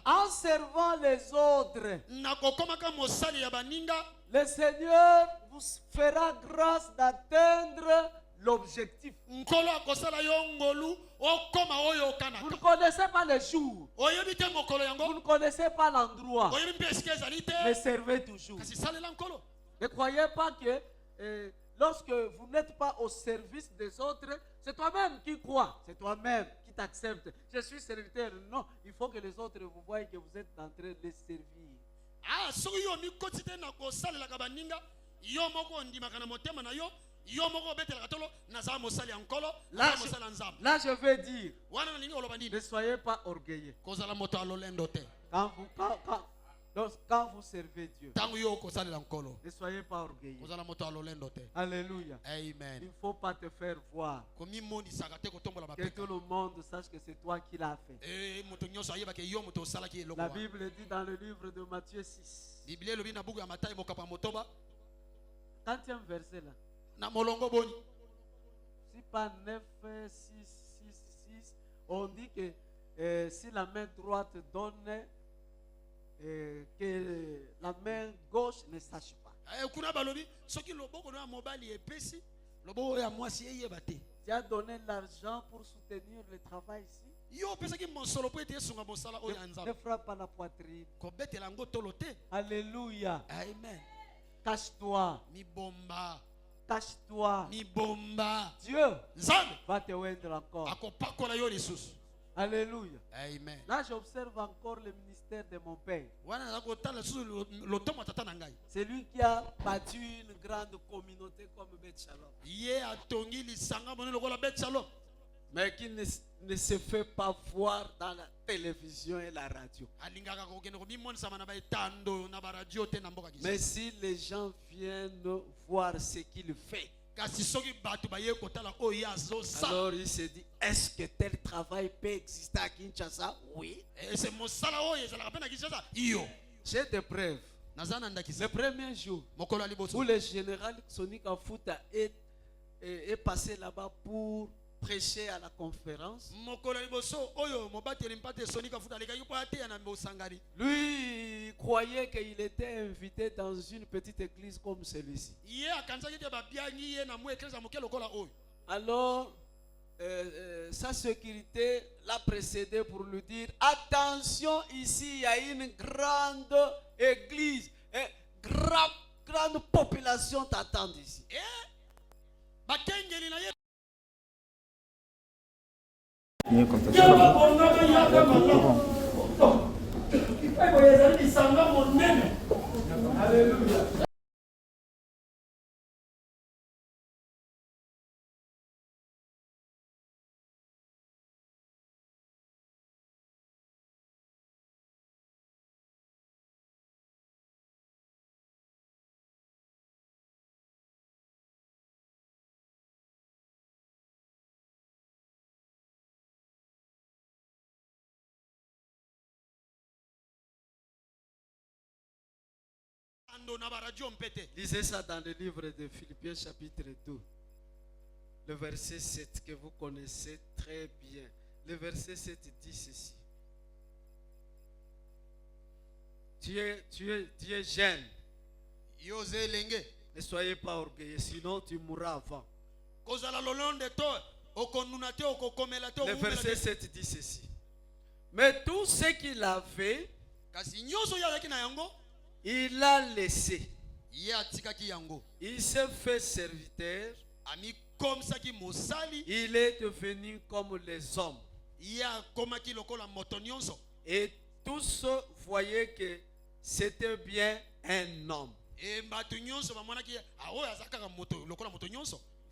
Speaker 3: En servant les autres, le Seigneur vous fera grâce d'atteindre l'objectif. Vous ne connaissez pas les jours. Vous ne connaissez pas l'endroit. Mais servez toujours. Ne croyez pas que lorsque vous n'êtes pas au service des autres, c'est toi-même qui crois. C'est toi-même qui t'accepte. Je suis serviteur. Non, il faut que les autres vous voient que vous êtes en train de les servir. Là, je veux dire, ne soyez pas orgueilleux. Quand vous servez Dieu, ne soyez pas orgueilleux. Alléluia.
Speaker 1: Amen.
Speaker 3: Il ne faut pas te faire voir. Que tout le monde sache que c'est toi qui l'as fait. La Bible dit dans le livre de Matthieu 6, 40e verset là. Si pas 9, 6, on dit que si la main droite donne, que la main gauche ne sache pas. Tu as donné l'argent pour soutenir le travail ici. Ne frappe pas la poitrine. Alléluia.
Speaker 1: Amen.
Speaker 3: Cache-toi. Cache-toi. Dieu va te oindre encore. Alléluia.
Speaker 1: Amen.
Speaker 3: Là, j'observe encore le ministère de mon père. C'est lui qui a bâti une grande communauté comme Beth Shalom. Mais qui ne se fait pas voir dans la télévision et la radio. Mais si les gens viennent voir ce qu'il fait, alors il se dit, est-ce que tel travail peut exister à Kinshasa? Oui. J'ai des preuves.
Speaker 2: Le premier jour où le général Sonic Afuta est passé là-bas pour prêcher à la conférence, lui croyait qu'il était invité dans une petite église comme celui-ci. Alors, sa sécurité l'a précédé pour lui dire: attention, ici il y a une grande église et grande population t'attend ici. Lisez ça dans le livre de Philippiens chapitre 2, le verset 7 que vous connaissez très bien. Le verset 7 dit ceci: tu es jeune, ne soyez pas orgueilleux, sinon tu mourras avant. Le verset 7 dit ceci: mais tout ce qu'il avait, il a laissé. Il s'est fait serviteur. Il est devenu comme les hommes. Et tous voyaient que c'était bien un homme.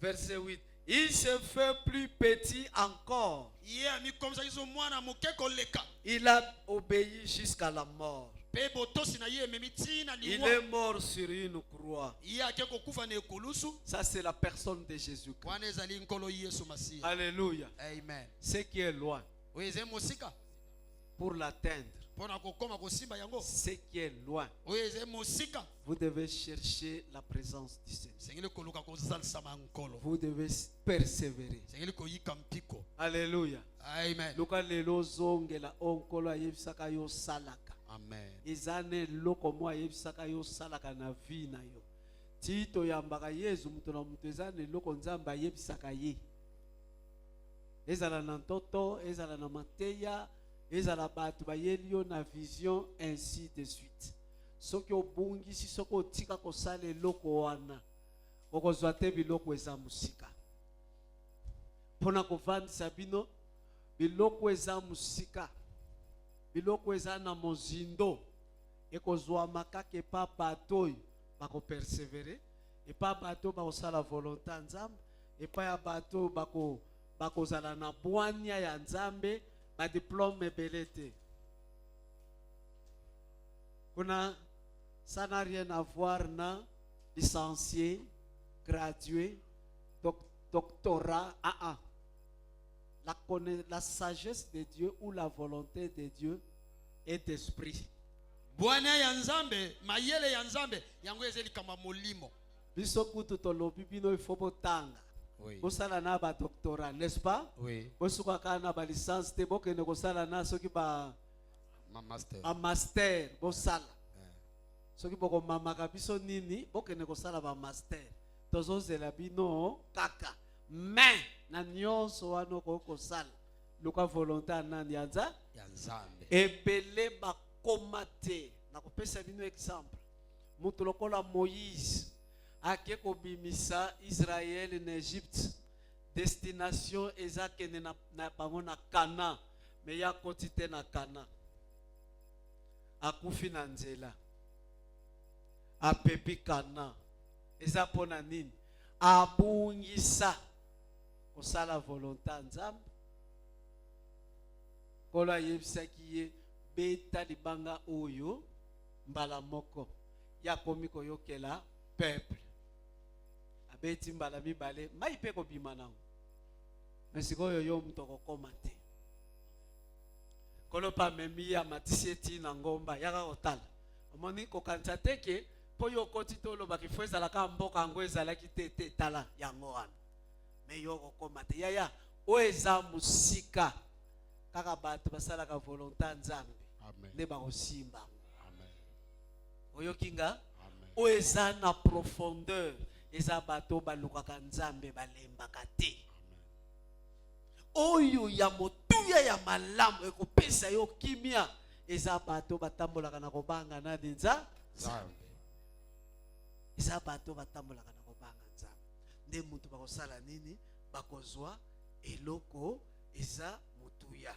Speaker 2: Verset 8. Il se fait plus petit encore. Il a obéi jusqu'à la mort. Il est mort sur une croix. Ça, c'est la personne de Jésus-Christ. Alléluia.
Speaker 3: Amen.
Speaker 2: Ce qui est loin, pour l'atteindre, ce qui est loin, vous devez chercher la présence du Seigneur. Vous devez persévérer. Alléluia.
Speaker 3: Amen.
Speaker 2: Amen. Izane loko mwa yebisaka yo salaka na vie na yo. Tito yambaka Yesu mutu na mutu izane loko nzamba yebisaka ye. Ezala na ntoto, ezala na mateya, ezala batu bayeli yo na vision, ainsi de suite. Soki obungisi soko tika kosala loko wana, okozwa te biloko eza musika. Pona kovandisa bino biloko eza musika. Biloko eza na mozindo ekozwa makake pa bato bako persévérer et pa bato bako sala volonté ya Nzambe et pa ya bato bako zala na bwania ya Nzambe ba diplôme belete. Ça n'a rien à voir na licencié, gradué, doctorat. La sagesse de Dieu ou la volonté de Dieu est d'esprit.
Speaker 1: Bwana ya Nzambe, mayele ya Nzambe, yango ezeli kama molimo.
Speaker 2: Biso kutu tolobi bino ifo botanga.
Speaker 1: Oui.
Speaker 2: Bosala na ba doctorat, n'est-ce pas?
Speaker 1: Oui.
Speaker 2: Bosuka kana ba licence te bokene kosala na soki ba
Speaker 1: master.
Speaker 2: A master bosala. Soki boko mamaka biso nini bokene kosala ba master. Tozozela bino kaka. Mais na nyonso wana kokosala luka volonté anani ya Nzambe ebele bakoma te. Nakopesa bino exemple. Mutu lokola Moïse ake kobimisa Israël en Égypte, destination ezakene na bango na Kana, me ya koti te na Kana, akufi na nzela, apepi Kana. Eza pona nini? Abungisa kosala volonté ya Nzambe. Kola yebisaki ye beta libanga oyo mbala moko ya komi koyokela peuple. Abeti mbala mibale mai pe kobima nango. Mesikoyo yo mtoko koma te. Kolo pa memi ya matisi eti na ngomba yaka otala. Moni ko kanisa teke po yo koti tolo bakifweza la kamboka ngweza la kitete tala yango wana. Me yo ko mate yaya oeza musika kaka bato basala ka volonté nzambe.
Speaker 3: Amen.
Speaker 2: Ne ba osimba.
Speaker 3: Amen.
Speaker 2: Oyo kinga
Speaker 3: Amen.
Speaker 2: oeza na profondeur eza bato balukaka nzambe balemba kate. Oyo ya motuya ya malamu ekopesa yo kimia eza bato batambolaka na kobanga na dinza
Speaker 3: Nzambe.
Speaker 2: eza bato batambolaka na kobanga nzambe nde mutu bakosala nini bakozwa eloko eza motuya.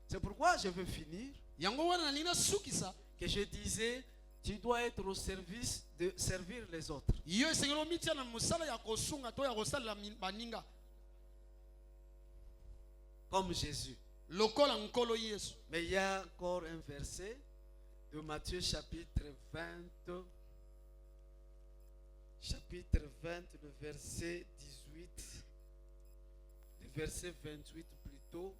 Speaker 2: C'est pourquoi je veux finir
Speaker 1: yango wana nalina sukisa
Speaker 2: que je disais tu dois être au service de servir les autres.
Speaker 1: yo esengelo mitia na musala ya kosunga to ya kosala baninga
Speaker 2: Comme Jésus.
Speaker 1: lokola nkolo Yesu.
Speaker 2: Mais il y a encore un verset de Matthieu chapitre 20. Chapitre 20, le verset 18. Le verset 28 plutôt.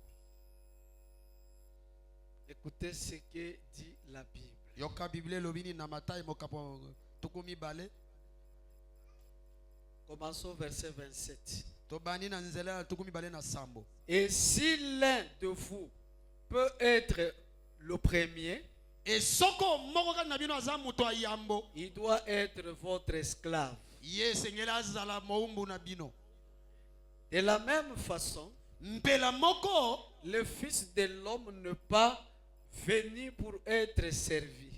Speaker 2: Écoutez ce que dit la Bible.
Speaker 1: yoka Bible lobini na Matayi mokapo tukumi bale.
Speaker 2: Commençons au verset 27.
Speaker 1: Tobani na nzela tukumi bale na sambo.
Speaker 2: Et si l'un de vous peut être le premier,
Speaker 1: Et soko moko kana bino aza muto ayambo.
Speaker 2: il doit être votre esclave.
Speaker 1: Ye sengela azala moumbu na bino.
Speaker 2: De la même façon,
Speaker 1: Mpela moko
Speaker 2: le Fils de l'homme n'est pas venu pour être servi,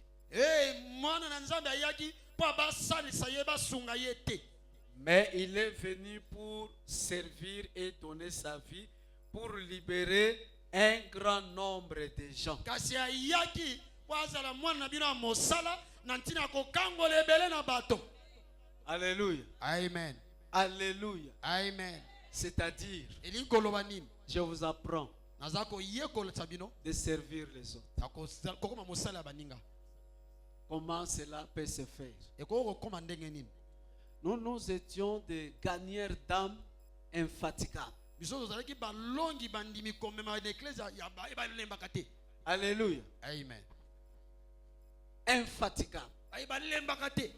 Speaker 1: mwana na nzambe ayaki po abasalisa ye basunga ye te.
Speaker 2: mais il est venu pour servir et donner sa vie pour libérer un grand nombre de gens.
Speaker 1: Kasi ayaki po azala mwana na bino ya mosala na ntina kokangola ebele na bato.
Speaker 2: Alléluia.
Speaker 1: Amen.
Speaker 2: Alléluia.
Speaker 1: Amen.
Speaker 2: C'est-à-dire,
Speaker 1: Elingi koloba nini?
Speaker 2: je vous apprends
Speaker 1: Naza koyekola bino
Speaker 2: de servir les autres.
Speaker 1: kokoma mosala ya baninga.
Speaker 2: Comment cela peut se faire?
Speaker 1: Ekoko kokoma ndenge nini?
Speaker 2: Nous étions des gagneurs d'âmes infatigables.
Speaker 1: Biso tozalaki balongi bandimi komema na eklezia ya balembaka te.
Speaker 2: Alléluia.
Speaker 1: Amen.
Speaker 2: Infatigables.
Speaker 1: Balembaka te.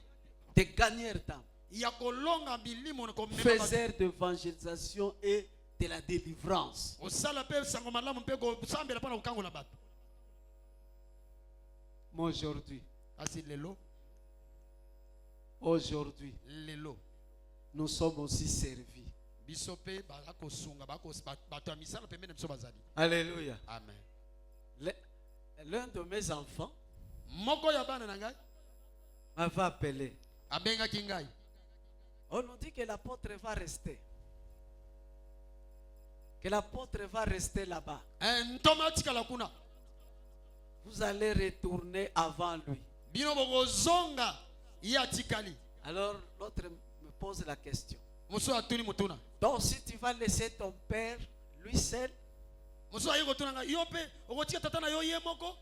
Speaker 2: Des gagneurs d'âmes.
Speaker 1: Ya kolonga bilimo na komema.
Speaker 2: Faiseurs d'évangélisation et de la délivrance.
Speaker 1: Osala pe sango malamu pe ko sambela pana kokangola bato.
Speaker 2: Aujourd'hui,
Speaker 1: Asi lelo,
Speaker 2: lelo, nous sommes aussi servis.
Speaker 1: biso pe bako sunga bako bato ya misala pembeni biso bazali.
Speaker 2: Alléluia.
Speaker 1: Amen.
Speaker 2: L'un de mes enfants
Speaker 1: Moko ya bana na ngai
Speaker 2: m'avait appelé.
Speaker 1: abengaki ngai.
Speaker 2: On nous dit que l'apôtre va rester. Que l'apôtre va rester là-bas.
Speaker 1: Ntoma tikala kuna.
Speaker 2: Vous allez retourner avant lui.
Speaker 1: Bino bokozonga ya tikali.
Speaker 2: Alors l'autre me pose la question.
Speaker 1: Muso atuni mutuna.
Speaker 2: Donc si tu vas laisser ton père lui seul,
Speaker 1: Muso ayi kotuna ngai yo pe okotika tata na yo ye moko.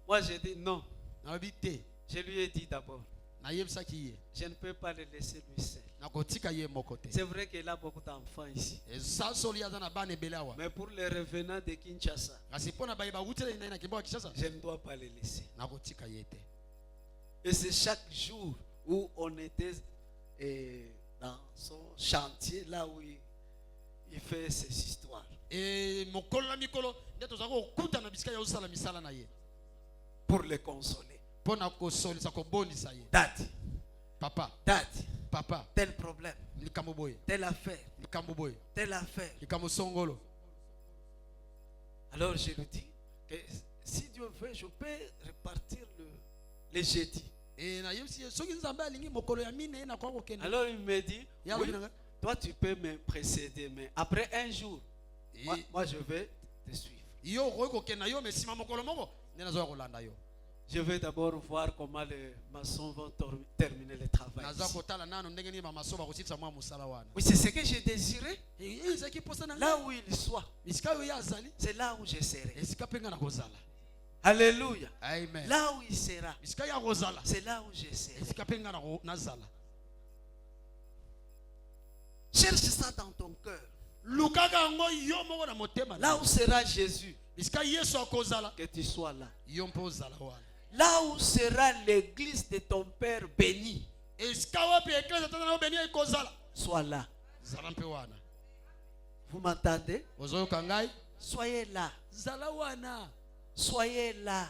Speaker 2: moi j'ai dit non.
Speaker 1: Na bite.
Speaker 2: Je lui ai dit d'abord,
Speaker 1: Na yebisaki ye.
Speaker 2: je ne peux pas le laisser lui seul.
Speaker 1: Na kotika ye moko te.
Speaker 2: C'est vrai qu'il a beaucoup d'enfants ici.
Speaker 1: Esa soli aza na bana ebele awa.
Speaker 2: Mais pour les revenants de Kinshasa,
Speaker 1: Kasi pona bayi ba utele na kimbo Kinshasa.
Speaker 2: je ne dois pas les laisser.
Speaker 1: Na kotika ye te.
Speaker 2: Et c'est chaque jour où on était dans son chantier, là où il fait ses histoires.
Speaker 1: Et mokolo na mikolo ndeto zako okuta na bisika ya usala misala na ye.
Speaker 2: Pour les consoler.
Speaker 1: Pona kosolisa kobonisa ye.
Speaker 2: Daddy,
Speaker 1: Papa,
Speaker 2: daddy,
Speaker 1: papa,
Speaker 2: tel problème,
Speaker 1: likambo boye,
Speaker 2: telle affaire,
Speaker 1: likambo boye,
Speaker 2: telle affaire.
Speaker 1: likambo songolo.
Speaker 2: Alors je lui dis que si Dieu veut, je peux repartir le jeudi.
Speaker 1: Et na yebisi soki nzambe alingi mokolo ya mine na kwa kokende.
Speaker 2: Alors il me dit,
Speaker 1: Ya
Speaker 2: oui,
Speaker 1: wina.
Speaker 2: toi tu peux me précéder, mais après un jour, moi je vais te suivre.
Speaker 1: Yo koyi kokenda yo mais sima mokolo moko nena zo kolanda yo.
Speaker 2: Je vais d'abord voir comment les maçons vont terminer le travail.
Speaker 1: Naza
Speaker 2: ici.
Speaker 1: kotala nano ndenge ni mama soba kositsa mwa musala wana.
Speaker 2: Oui, c'est ce que j'ai désiré.
Speaker 1: Ezaki posa na
Speaker 2: Là où il soit,
Speaker 1: bisika yo yazali.
Speaker 2: c'est là où je serai.
Speaker 1: Esika penga na kozala.
Speaker 2: Alléluia.
Speaker 1: Amen.
Speaker 2: Là où il sera,
Speaker 1: Bisika ya kozala.
Speaker 2: c'est là où je serai.
Speaker 1: Esika penga na nazala.
Speaker 2: Cherche ça dans ton cœur.
Speaker 1: Lukaka ngo yo moko na motema.
Speaker 2: Là où sera Jésus,
Speaker 1: Bisika Yesu akozala.
Speaker 2: que tu sois là.
Speaker 1: Yo mpo ozala wana.
Speaker 2: là où sera l'église de ton père bénie, sois là. Vous m'entendez? Soyez là. Soyez là.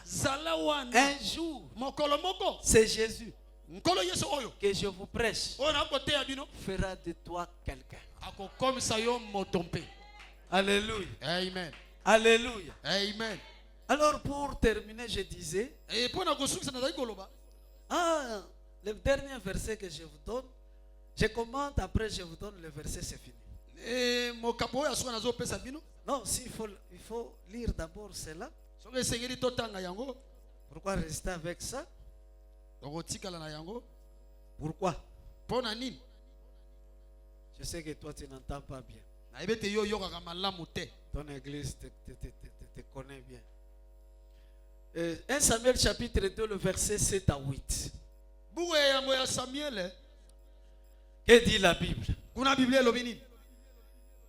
Speaker 2: Un jour, c'est Jésus que je vous prêche fera de toi quelqu'un. Alléluia.
Speaker 1: Amen.
Speaker 2: Alléluia.
Speaker 1: Amen.
Speaker 2: Alors pour terminer, je disais, le dernier verset que je vous donne, je commente, après je vous donne le verset, c'est fini. Non, il faut lire d'abord cela. Pourquoi rester avec ça? Pourquoi? Je sais que toi tu n'entends pas bien. Ton église te connaît bien. 1 Samuel chapitre 2, le verset 7 à 8. Que dit la Bible?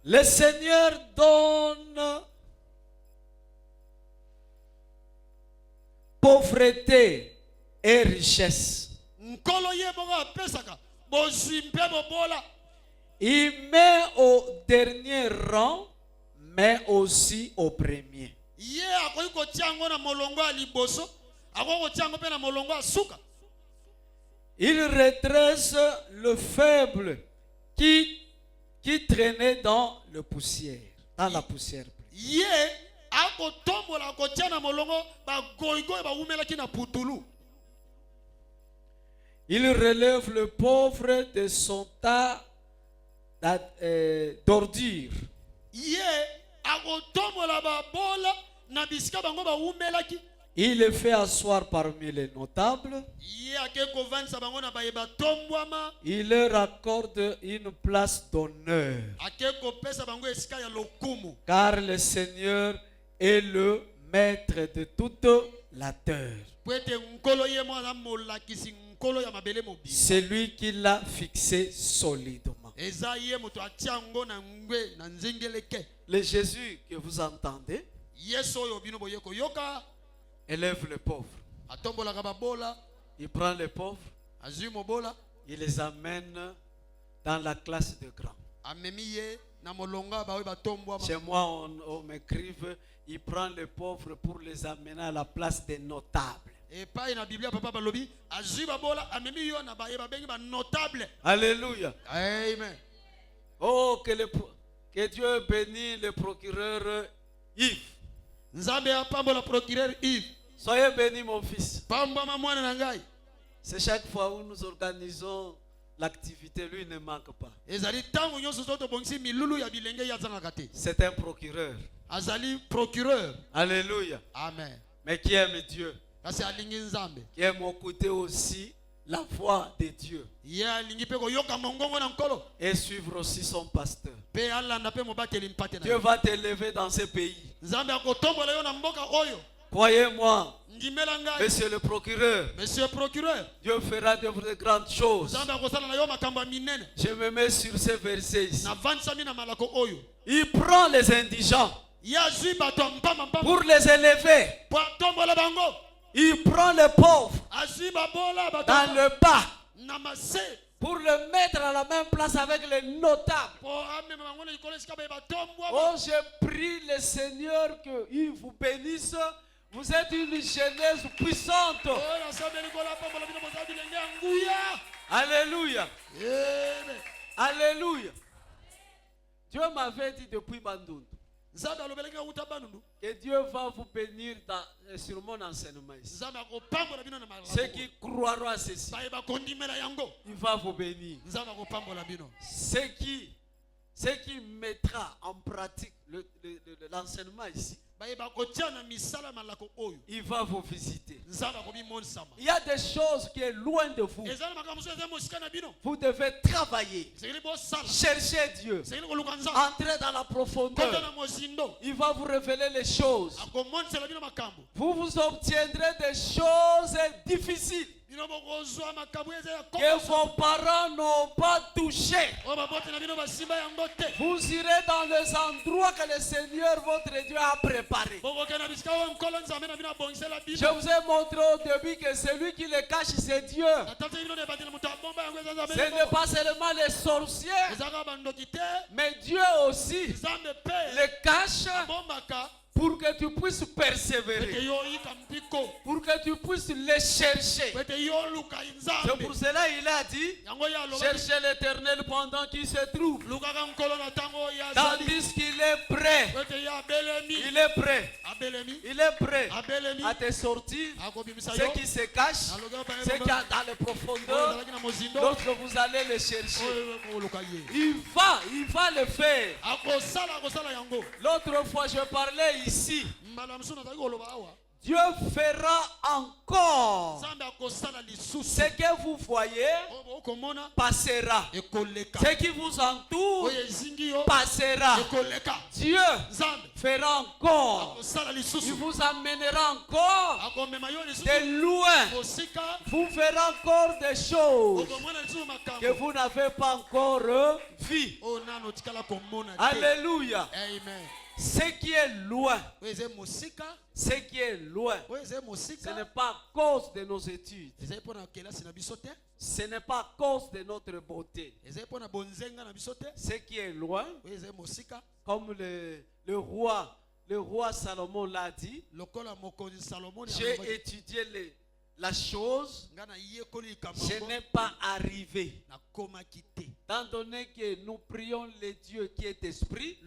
Speaker 2: Le Seigneur donne pauvreté et richesse. Il met au dernier rang, mais aussi au premier. Il redresse le faible qui traînait dans la poussière. Il relève le pauvre de son tas d'ordures. Il le fait asseoir parmi les notables. Il leur accorde une place d'honneur. Car le Seigneur est le maître de toute la terre. C'est lui qui l'a fixé solidement. Le Jésus que vous entendez élève les pauvres. Il prend les pauvres, il les amène dans la classe de grands. Chez moi, on m'écrive, il prend les pauvres pour les amener à la place des notables. Alléluia.
Speaker 1: Amen.
Speaker 2: Oh, que Dieu bénisse le procureur Yves. Soyez béni, mon fils. C'est chaque fois où nous organisons l'activité, lui ne manque pas. C'est un procureur. Alléluia.
Speaker 1: Amen.
Speaker 2: Mais qui aime Dieu. Qui aime écouter aussi la voix de Dieu. Et suivre aussi son pasteur. Dieu va t'élever dans ce pays. Croyez-moi, monsieur le procureur, Dieu fera de grandes choses. Je me mets sur ce verset ici. Il prend les indigents pour les élever. Il prend les pauvres dans le bas pour le mettre à la même place avec les notables. Oh, je prie le Seigneur qu'il vous bénisse. Vous êtes une jeunesse puissante. Alléluia. Alléluia. Dieu m'avait dit depuis Bandundu que Dieu va vous bénir sur mon enseignement ici. Ceux qui croiront à ceci, il va vous bénir. Ceux qui mettra en pratique l'enseignement ici, il va vous visiter. Il y a des choses qui sont loin de vous. Vous devez travailler, chercher Dieu, entrer dans la profondeur. Il va vous révéler les choses. Vous obtiendrez des choses difficiles. que vos parents n'ont pas touché. Vous irez dans les endroits que le Seigneur votre Dieu a préparés. Je vous ai montré au début que celui qui le cache, c'est Dieu. Ce n'est pas seulement les sorciers, mais Dieu aussi le cache pour que tu puisses persévérer, pour que tu puisses les chercher. C'est pour cela il a dit, cherchez l'Éternel pendant qu'il se trouve, tandis qu'il est prêt. Il est prêt. Il est prêt à te sortir ce qui se cache, ce qui est dans les profondeurs. Lorsque vous allez le chercher, il va le faire. L'autre fois je parlais ici, Dieu fera encore ce que vous voyez passera, ce qui vous entoure passera. Dieu fera encore, il vous amènera encore de loin, vous fera encore des choses que vous n'avez pas encore vues. Alléluia. Amen. Ce qui est loin, ce n'est pas à cause de nos études, ce n'est pas à cause de notre beauté. Ce qui est loin, comme le roi Salomon l'a dit, j'ai étudié la chose, je n'ai pas arrivé. Tant donné que nous prions le Dieu qui est esprit,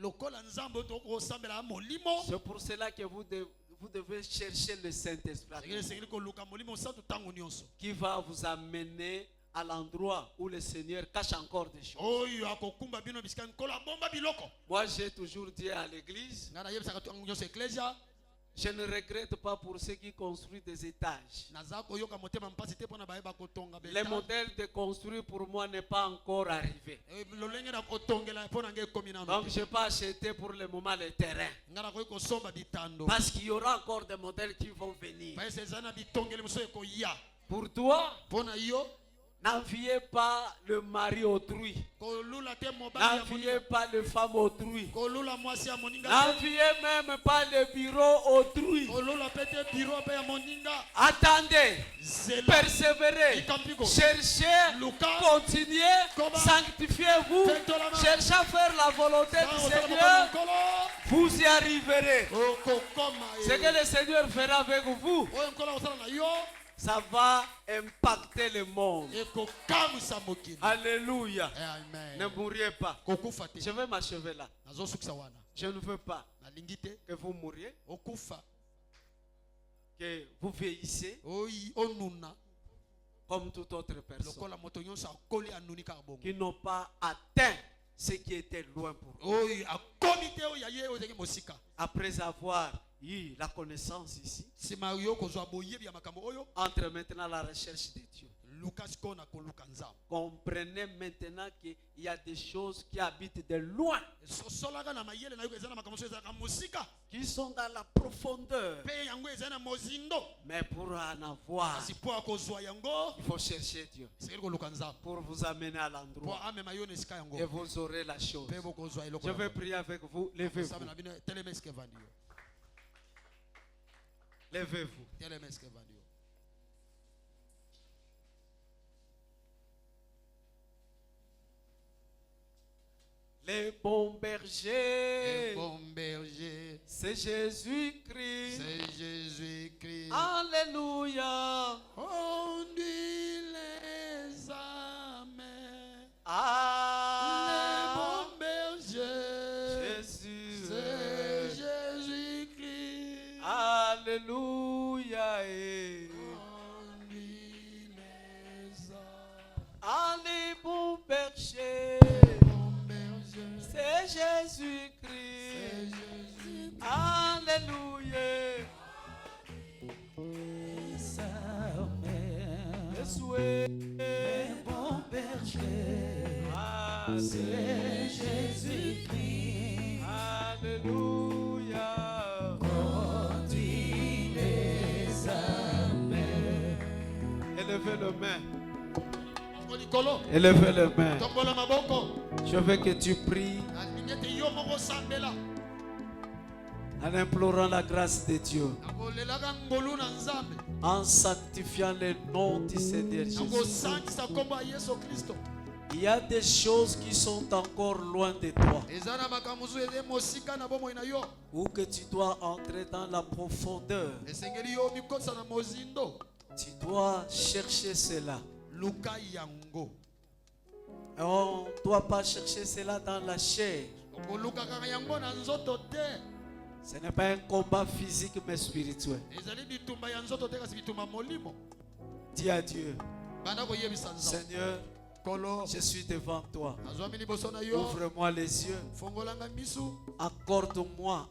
Speaker 2: c'est pour cela que vous devez chercher le Saint-Esprit qui va vous amener à l'endroit où le Seigneur cache encore des choses. Moi j'ai toujours dit à l'église, je ne regrette pas pour ceux qui construisent des étages. Le modèle de construire pour moi n'est pas encore arrivé. Donc je n'ai pas acheté pour le moment le terrain. Parce qu'il y aura encore des modèles qui vont venir. Pour toi, n'enviez pas le mari autrui. N'enviez pas les femmes autrui. N'enviez même pas le bureau autrui. Attendez, persévérez, cherchez, continuez, sanctifiez-vous, cherchez à faire la volonté du Seigneur. Vous y arriverez. Ce que le Seigneur fera avec vous, ça va impacter le monde. Alléluia. Amen. Ne mourriez pas. Je vais m'achever là. Je ne veux pas que vous mouriez, que vous vieillissez comme toute autre personne qui n'ont pas atteint ce qui était loin pour eux. Après avoir eu la connaissance ici, entre maintenant la recherche de Dieu. Comprenez maintenant qu'il y a des choses qui habitent de loin, qui sont dans la profondeur. Mais pour en avoir, il faut chercher Dieu pour vous amener à l'endroit et vous aurez la chose. Je vais prier avec vous. Levez-vous. Levez-vous. Les bons bergers, c'est Jésus-Christ. Alléluia.
Speaker 1: Conduis les âmes.
Speaker 2: Les
Speaker 1: bons bergers,
Speaker 2: Jésus,
Speaker 1: c'est Jésus-Christ.
Speaker 2: Alléluia.
Speaker 1: Conduis les âmes.
Speaker 2: Les bons bergers, c'est Jésus-Christ. Alléluia. Les bons bergers, c'est Jésus-Christ. Alléluia. Conduis les âmes. Élevez le Élevez les mains. Je veux que tu pries en implorant la grâce de Dieu, en sanctifiant le nom du Seigneur Jésus. Il y a des choses qui sont encore loin de toi, ou que tu dois entrer dans la profondeur. Tu dois chercher cela. On ne doit pas chercher cela dans la chair. Ce n'est pas un combat physique mais spirituel. Dis à Dieu, Seigneur, je suis devant toi. Ouvre-moi les yeux. Accorde-moi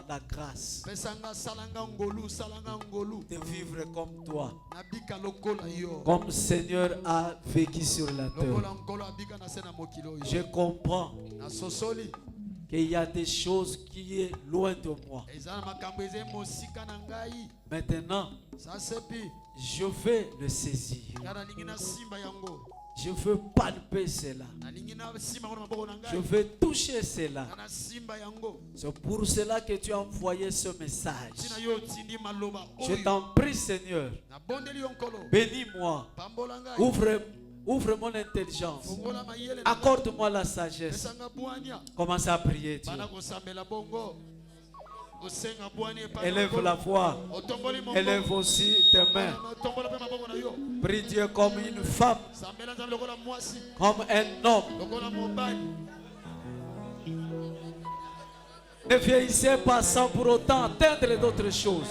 Speaker 2: la grâce de vivre comme toi, comme Seigneur a vécu sur la terre. Je comprends qu'il y a des choses qui sont loin de moi. Maintenant, je vais le saisir. Je veux palper cela. Je veux toucher cela. C'est pour cela que tu as envoyé ce message. Je t'en prie, Seigneur. Bénis-moi. Ouvre mon intelligence. Accorde-moi la sagesse. Commence à prier, Dieu. Élève la voix. Élève aussi tes mains. Prie Dieu comme une femme, comme un homme. Ne vieillissez pas sans pour autant atteindre d'autres choses.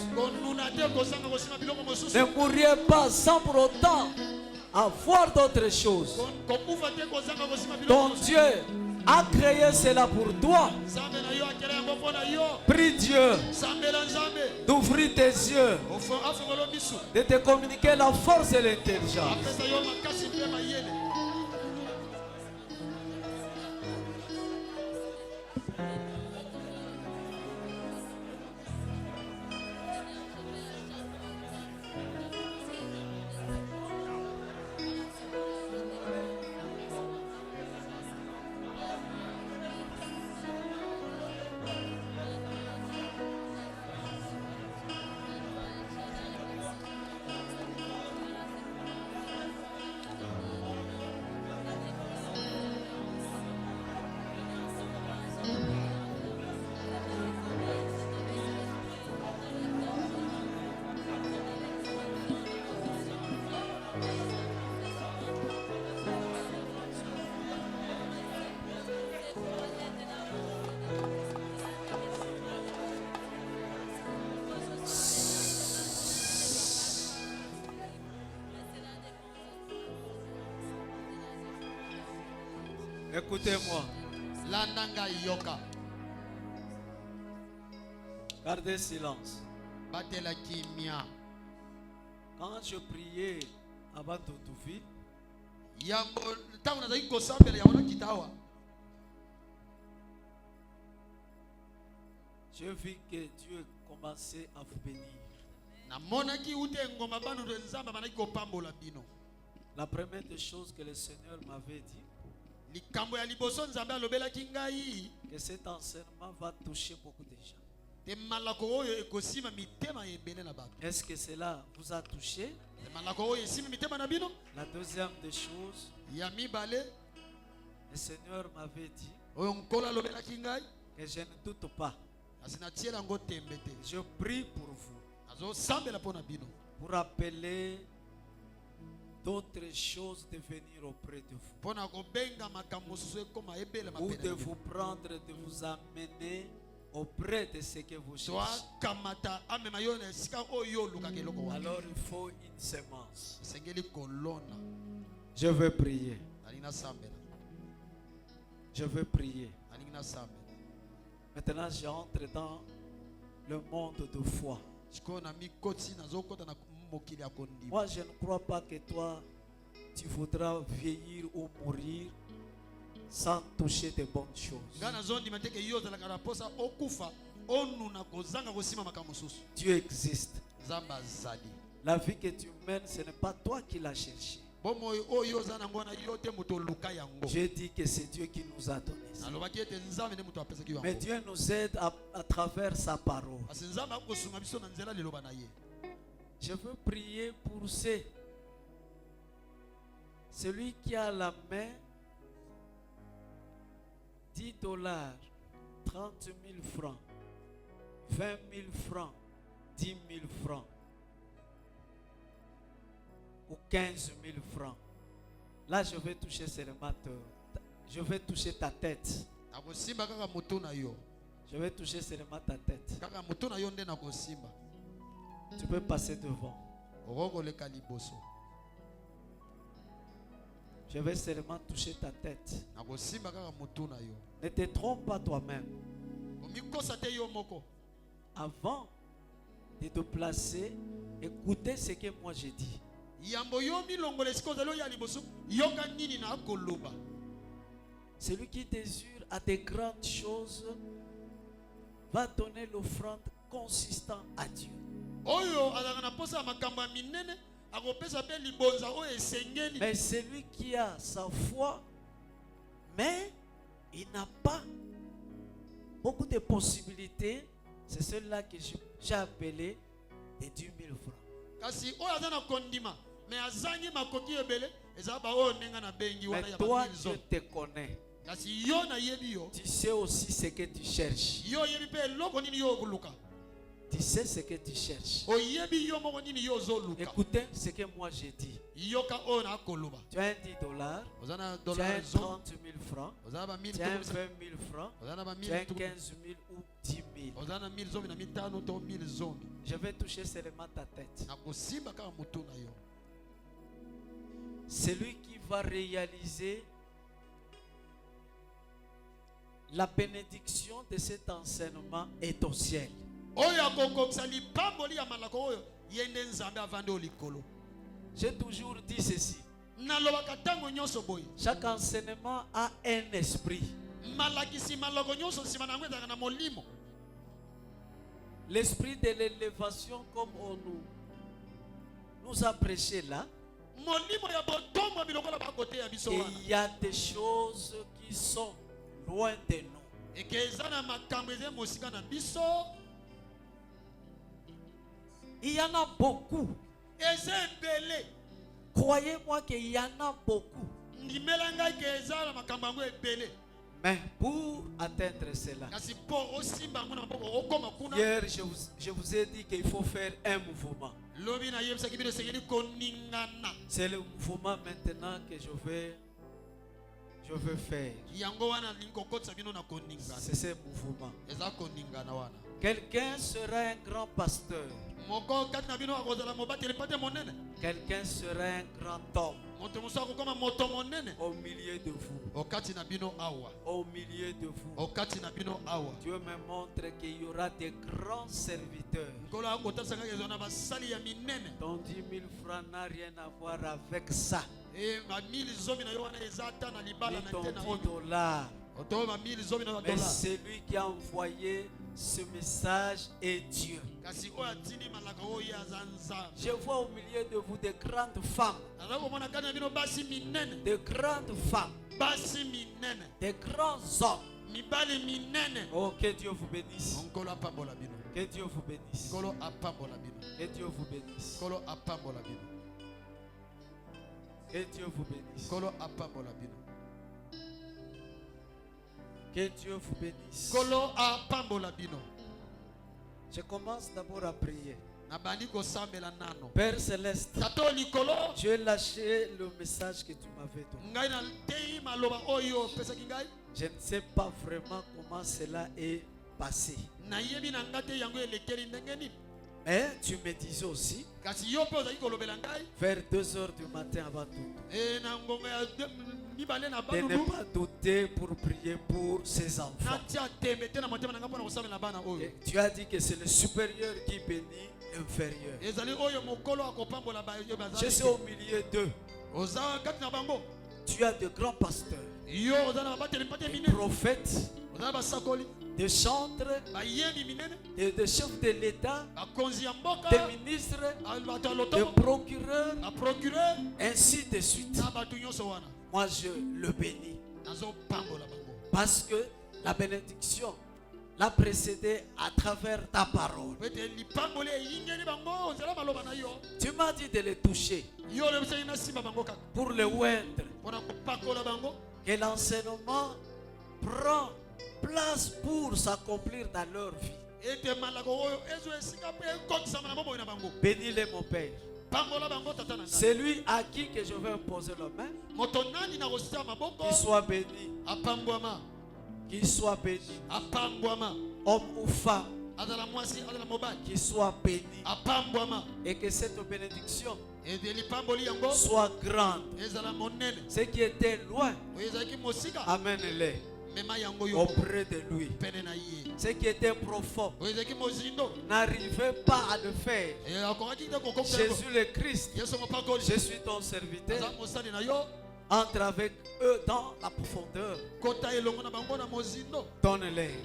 Speaker 2: Ne mourriez pas sans pour autant avoir d'autres choses. Ton Dieu a créé cela pour toi. Prie Dieu d'ouvrir tes yeux, de te communiquer la force et l'intelligence. Écoutez-moi. Gardez silence. Quand je priais avant Toutoufi, j'ai vu que Dieu commençait à vous bénir. La première des choses que le Seigneur m'avait dit, que cet enseignement va toucher beaucoup de gens. Est-ce que cela vous a touché? La deuxième des choses, le Seigneur m'avait dit que je ne doute pas. Je prie pour vous, pour appeler d'autres choses de venir auprès de vous, ou de vous prendre, de vous amener auprès de ce que vous cherchez. Alors il faut une semence. Je veux prier. Je veux prier. Maintenant j'entre dans le monde de foi. Moi, je ne crois pas que toi, tu voudras vieillir ou mourir sans toucher de bonnes choses. Tu existes. La vie que tu mènes, ce n'est pas toi qui l'as cherché. J'ai dit que c'est Dieu qui nous a donné ça. Mais Dieu nous aide à travers sa parole. Je veux prier pour celui qui a la main, 10 $, 30 000 francs, 20 000 francs, 10 000 francs ou 15 000 francs. Là, je vais toucher seulement je vais toucher ta tête. Je vais toucher seulement ta tête. Tu peux passer devant. Je vais seulement toucher ta tête. Ne te trompe pas toi-même. Avant de te placer, écoutez ce que moi j'ai dit. Celui qui désire à des grandes choses va donner l'offrande consistante à Dieu. Mais celui qui a sa foi, mais il n'a pas beaucoup de possibilités, c'est celui-là que j'ai appelé les 10 000 francs. Mais toi, Dieu te connaît. Tu sais aussi ce que tu cherches. Tu sais ce que tu cherches. Écoutez ce que moi j'ai dit. Tu as un 10 $, tu as un 30 000 francs, tu as un 20 000 francs, tu as un 15 000 ou 10 000. Je vais toucher seulement ta tête. Celui qui va réaliser la bénédiction de cet enseignement est au ciel. J'ai toujours dit ceci. Chaque enseignement a un esprit. L'esprit de l'élévation, comme on nous a prêché là, il y a des choses qui sont loin de nous. Il y en a beaucoup. Croyez-moi qu'il y en a beaucoup. Mais pour atteindre cela, hier je vous ai dit qu'il faut faire un mouvement. C'est le mouvement maintenant que je veux faire. C'est ce mouvement. Quelqu'un sera un grand pasteur. Quelqu'un sera un grand homme. Au milieu de vous. Au milieu de vous. Dieu me montre qu'il y aura des grands serviteurs. Ton 10 000 francs n'a rien à voir avec ça. Et ton 10 $. Mais celui qui a envoyé ce message est Dieu. Je vois au milieu de vous de grandes femmes. De grandes femmes. De grands hommes. Oh, que Dieu vous bénisse. Que Dieu vous bénisse. Que Dieu vous bénisse. Que Dieu vous bénisse. Que Dieu vous bénisse. Je commence d'abord à prier. Père Céleste, tu as lâché le message que tu m'avais donné. Je ne sais pas vraiment comment cela est passé. Mais tu me disais aussi, vers 2 h du matin avant tout, de ne pas douter pour prier pour ses enfants. Et tu as dit que c'est le supérieur qui bénit l'inférieur. Je suis au milieu d'eux. Tu as de grands pasteurs, des prophètes, des chantres, des chefs de l'État, des ministres, des procureurs, ainsi de suite. Moi, je le bénis. Parce que la bénédiction l'a précédé à travers ta parole. Tu m'as dit de les toucher pour le oindre. Que l'enseignement prend place pour s'accomplir dans leur vie. Bénis-les, mon Père. C'est lui à qui que je vais imposer la main. Qu'il soit béni. Qu'il soit béni. Homme ou femme. Qu'il soit béni. Et que cette bénédiction soit grande. Ce qui était loin, amène-les auprès de lui. Ce qui était profond, n'arrivait pas à le faire. Jésus le Christ, je suis ton serviteur. Entre avec eux dans la profondeur. Donne-les.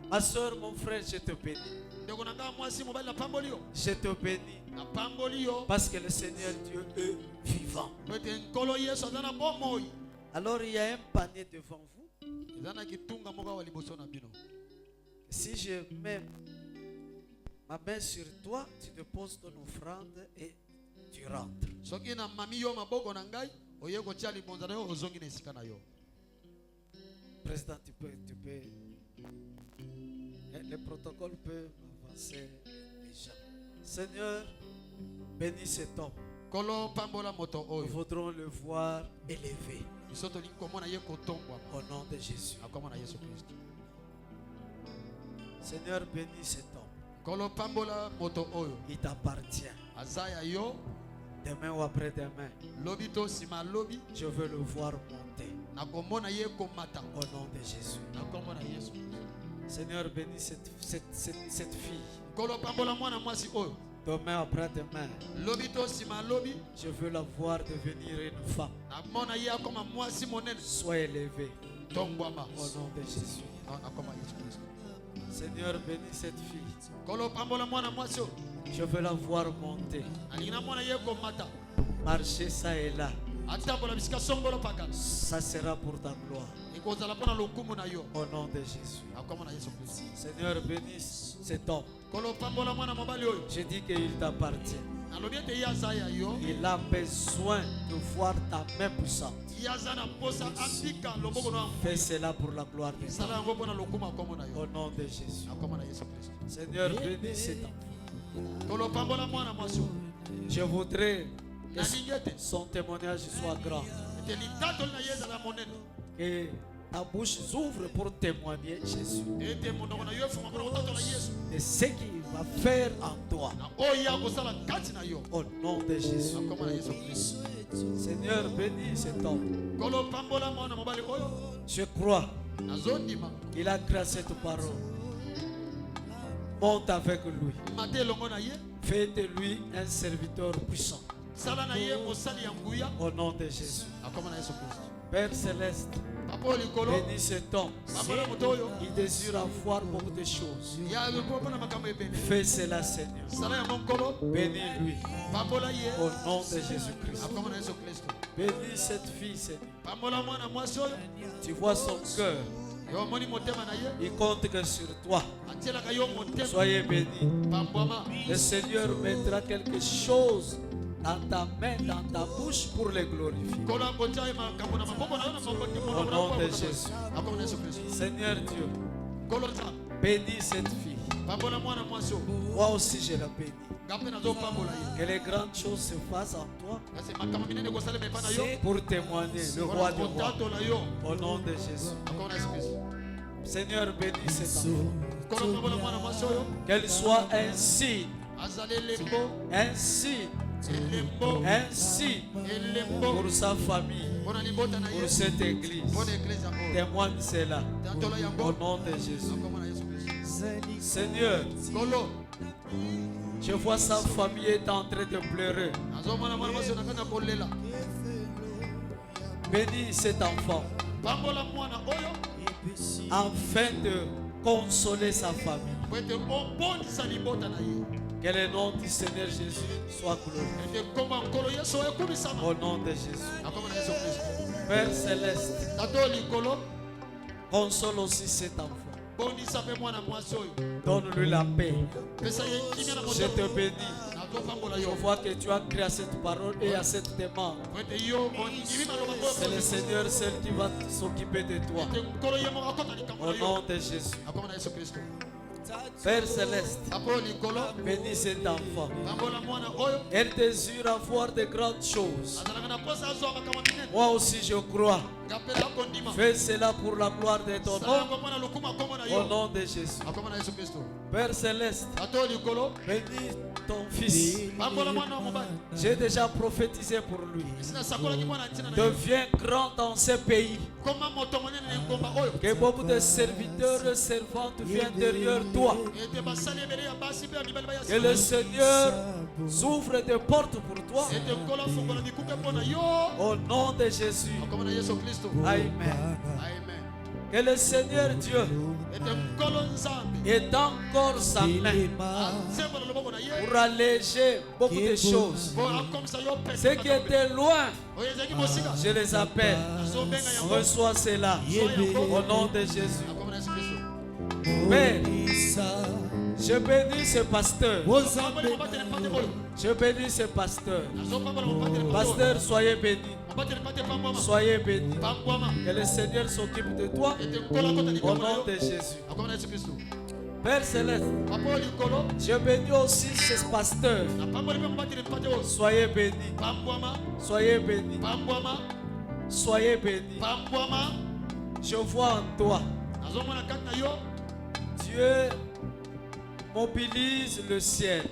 Speaker 2: Ma soeur, mon frère, je te bénis. Je te bénis. Parce que le Seigneur Dieu est vivant. Alors il y a un panier devant vous. Si je mets ma main sur toi, tu déposes ton offrande et tu rentres. Président, tu peux. Le protocole peut avancer déjà. Seigneur, bénis cet homme. Nous voudrons le voir élevé. Au nom de Jésus. Seigneur, bénis cet homme. Il t'appartient. Demain ou après-demain, je veux le voir monter. Au nom de Jésus. Seigneur, bénis cette fille. Demain après-demain, je veux la voir devenir une femme. Sois élevé. Au nom de Jésus. Seigneur, bénis cette fille. Je veux la voir monter. Marcher ça et là. Ça sera pour ta gloire. Au nom de Jésus. Seigneur, bénisse cet homme. Je dis qu'il t'appartient. Il a besoin de voir ta main puissante. Fais cela pour la gloire de Dieu. Au nom de Jésus. Seigneur, bénis cet homme. Je voudrais que son témoignage soit grand. Et ta bouche s'ouvre pour témoigner Jésus de ce qu'il va faire en toi. Au nom de Jésus. Seigneur, bénis cet homme. Je crois qu'il a créé cette parole. Monte avec lui. Fais de lui un serviteur puissant. Au nom de Jésus. Père céleste, bénis cet homme. Il désire avoir beaucoup de choses. Fais cela, Seigneur. Bénis-lui. Au nom de Jésus-Christ. Bénis cette fille, Seigneur. Tu vois son cœur. Il compte que sur toi. Soyez bénis. Le Seigneur mettra quelque chose dans ta main, dans ta bouche pour le glorifier. Au nom de Jésus. Seigneur Dieu, bénis cette fille. Moi aussi je la bénis. Que les grandes choses se fassent en toi. C'est pour témoigner le roi du roi. Au nom de Jésus. Seigneur, bénis cet enfant. Qu'elle soit un signe. Un signe. Un signe pour sa famille, pour cette église. Témoigne cela au nom de Jésus. Seigneur, je vois sa famille est en train de pleurer. Bénis cet enfant. afin de consoler sa famille. Que le nom du Seigneur Jésus soit glorifié. Au nom de Jésus. Père Céleste, console aussi cet enfant. Donne-lui la paix. Je te bénis. Je vois que tu as créé cette parole et à cette demande. C'est le Seigneur seul qui va s'occuper de toi. Au nom de Jésus. Père Céleste, bénis cet enfant. Elle désire avoir de grandes choses. Moi aussi je crois. Fais cela pour la gloire de ton nom. Au nom de Jésus. Père Céleste, bénis ton fils. J'ai déjà prophétisé pour lui. Deviens grand dans ce pays. Que beaucoup de serviteurs et servantes viennent derrière toi. Que le Seigneur s'ouvre des portes pour toi. Au nom de Jésus. Amen. Que le Seigneur Dieu est encore sa main pour alléger beaucoup de choses. Ceux qui étaient loin, je les appelle. Reçois cela au nom de Jésus. Père, je bénis ce pasteur. Je bénis ce pasteur. Pasteur, soyez bénis. Soyez bénis. Que le Seigneur s'occupe de toi au nom de Jésus. Père Céleste, je bénis aussi ce pasteur. Soyez bénis. Soyez bénis. Soyez bénis. Je vois en toi. Dieu mobilise le ciel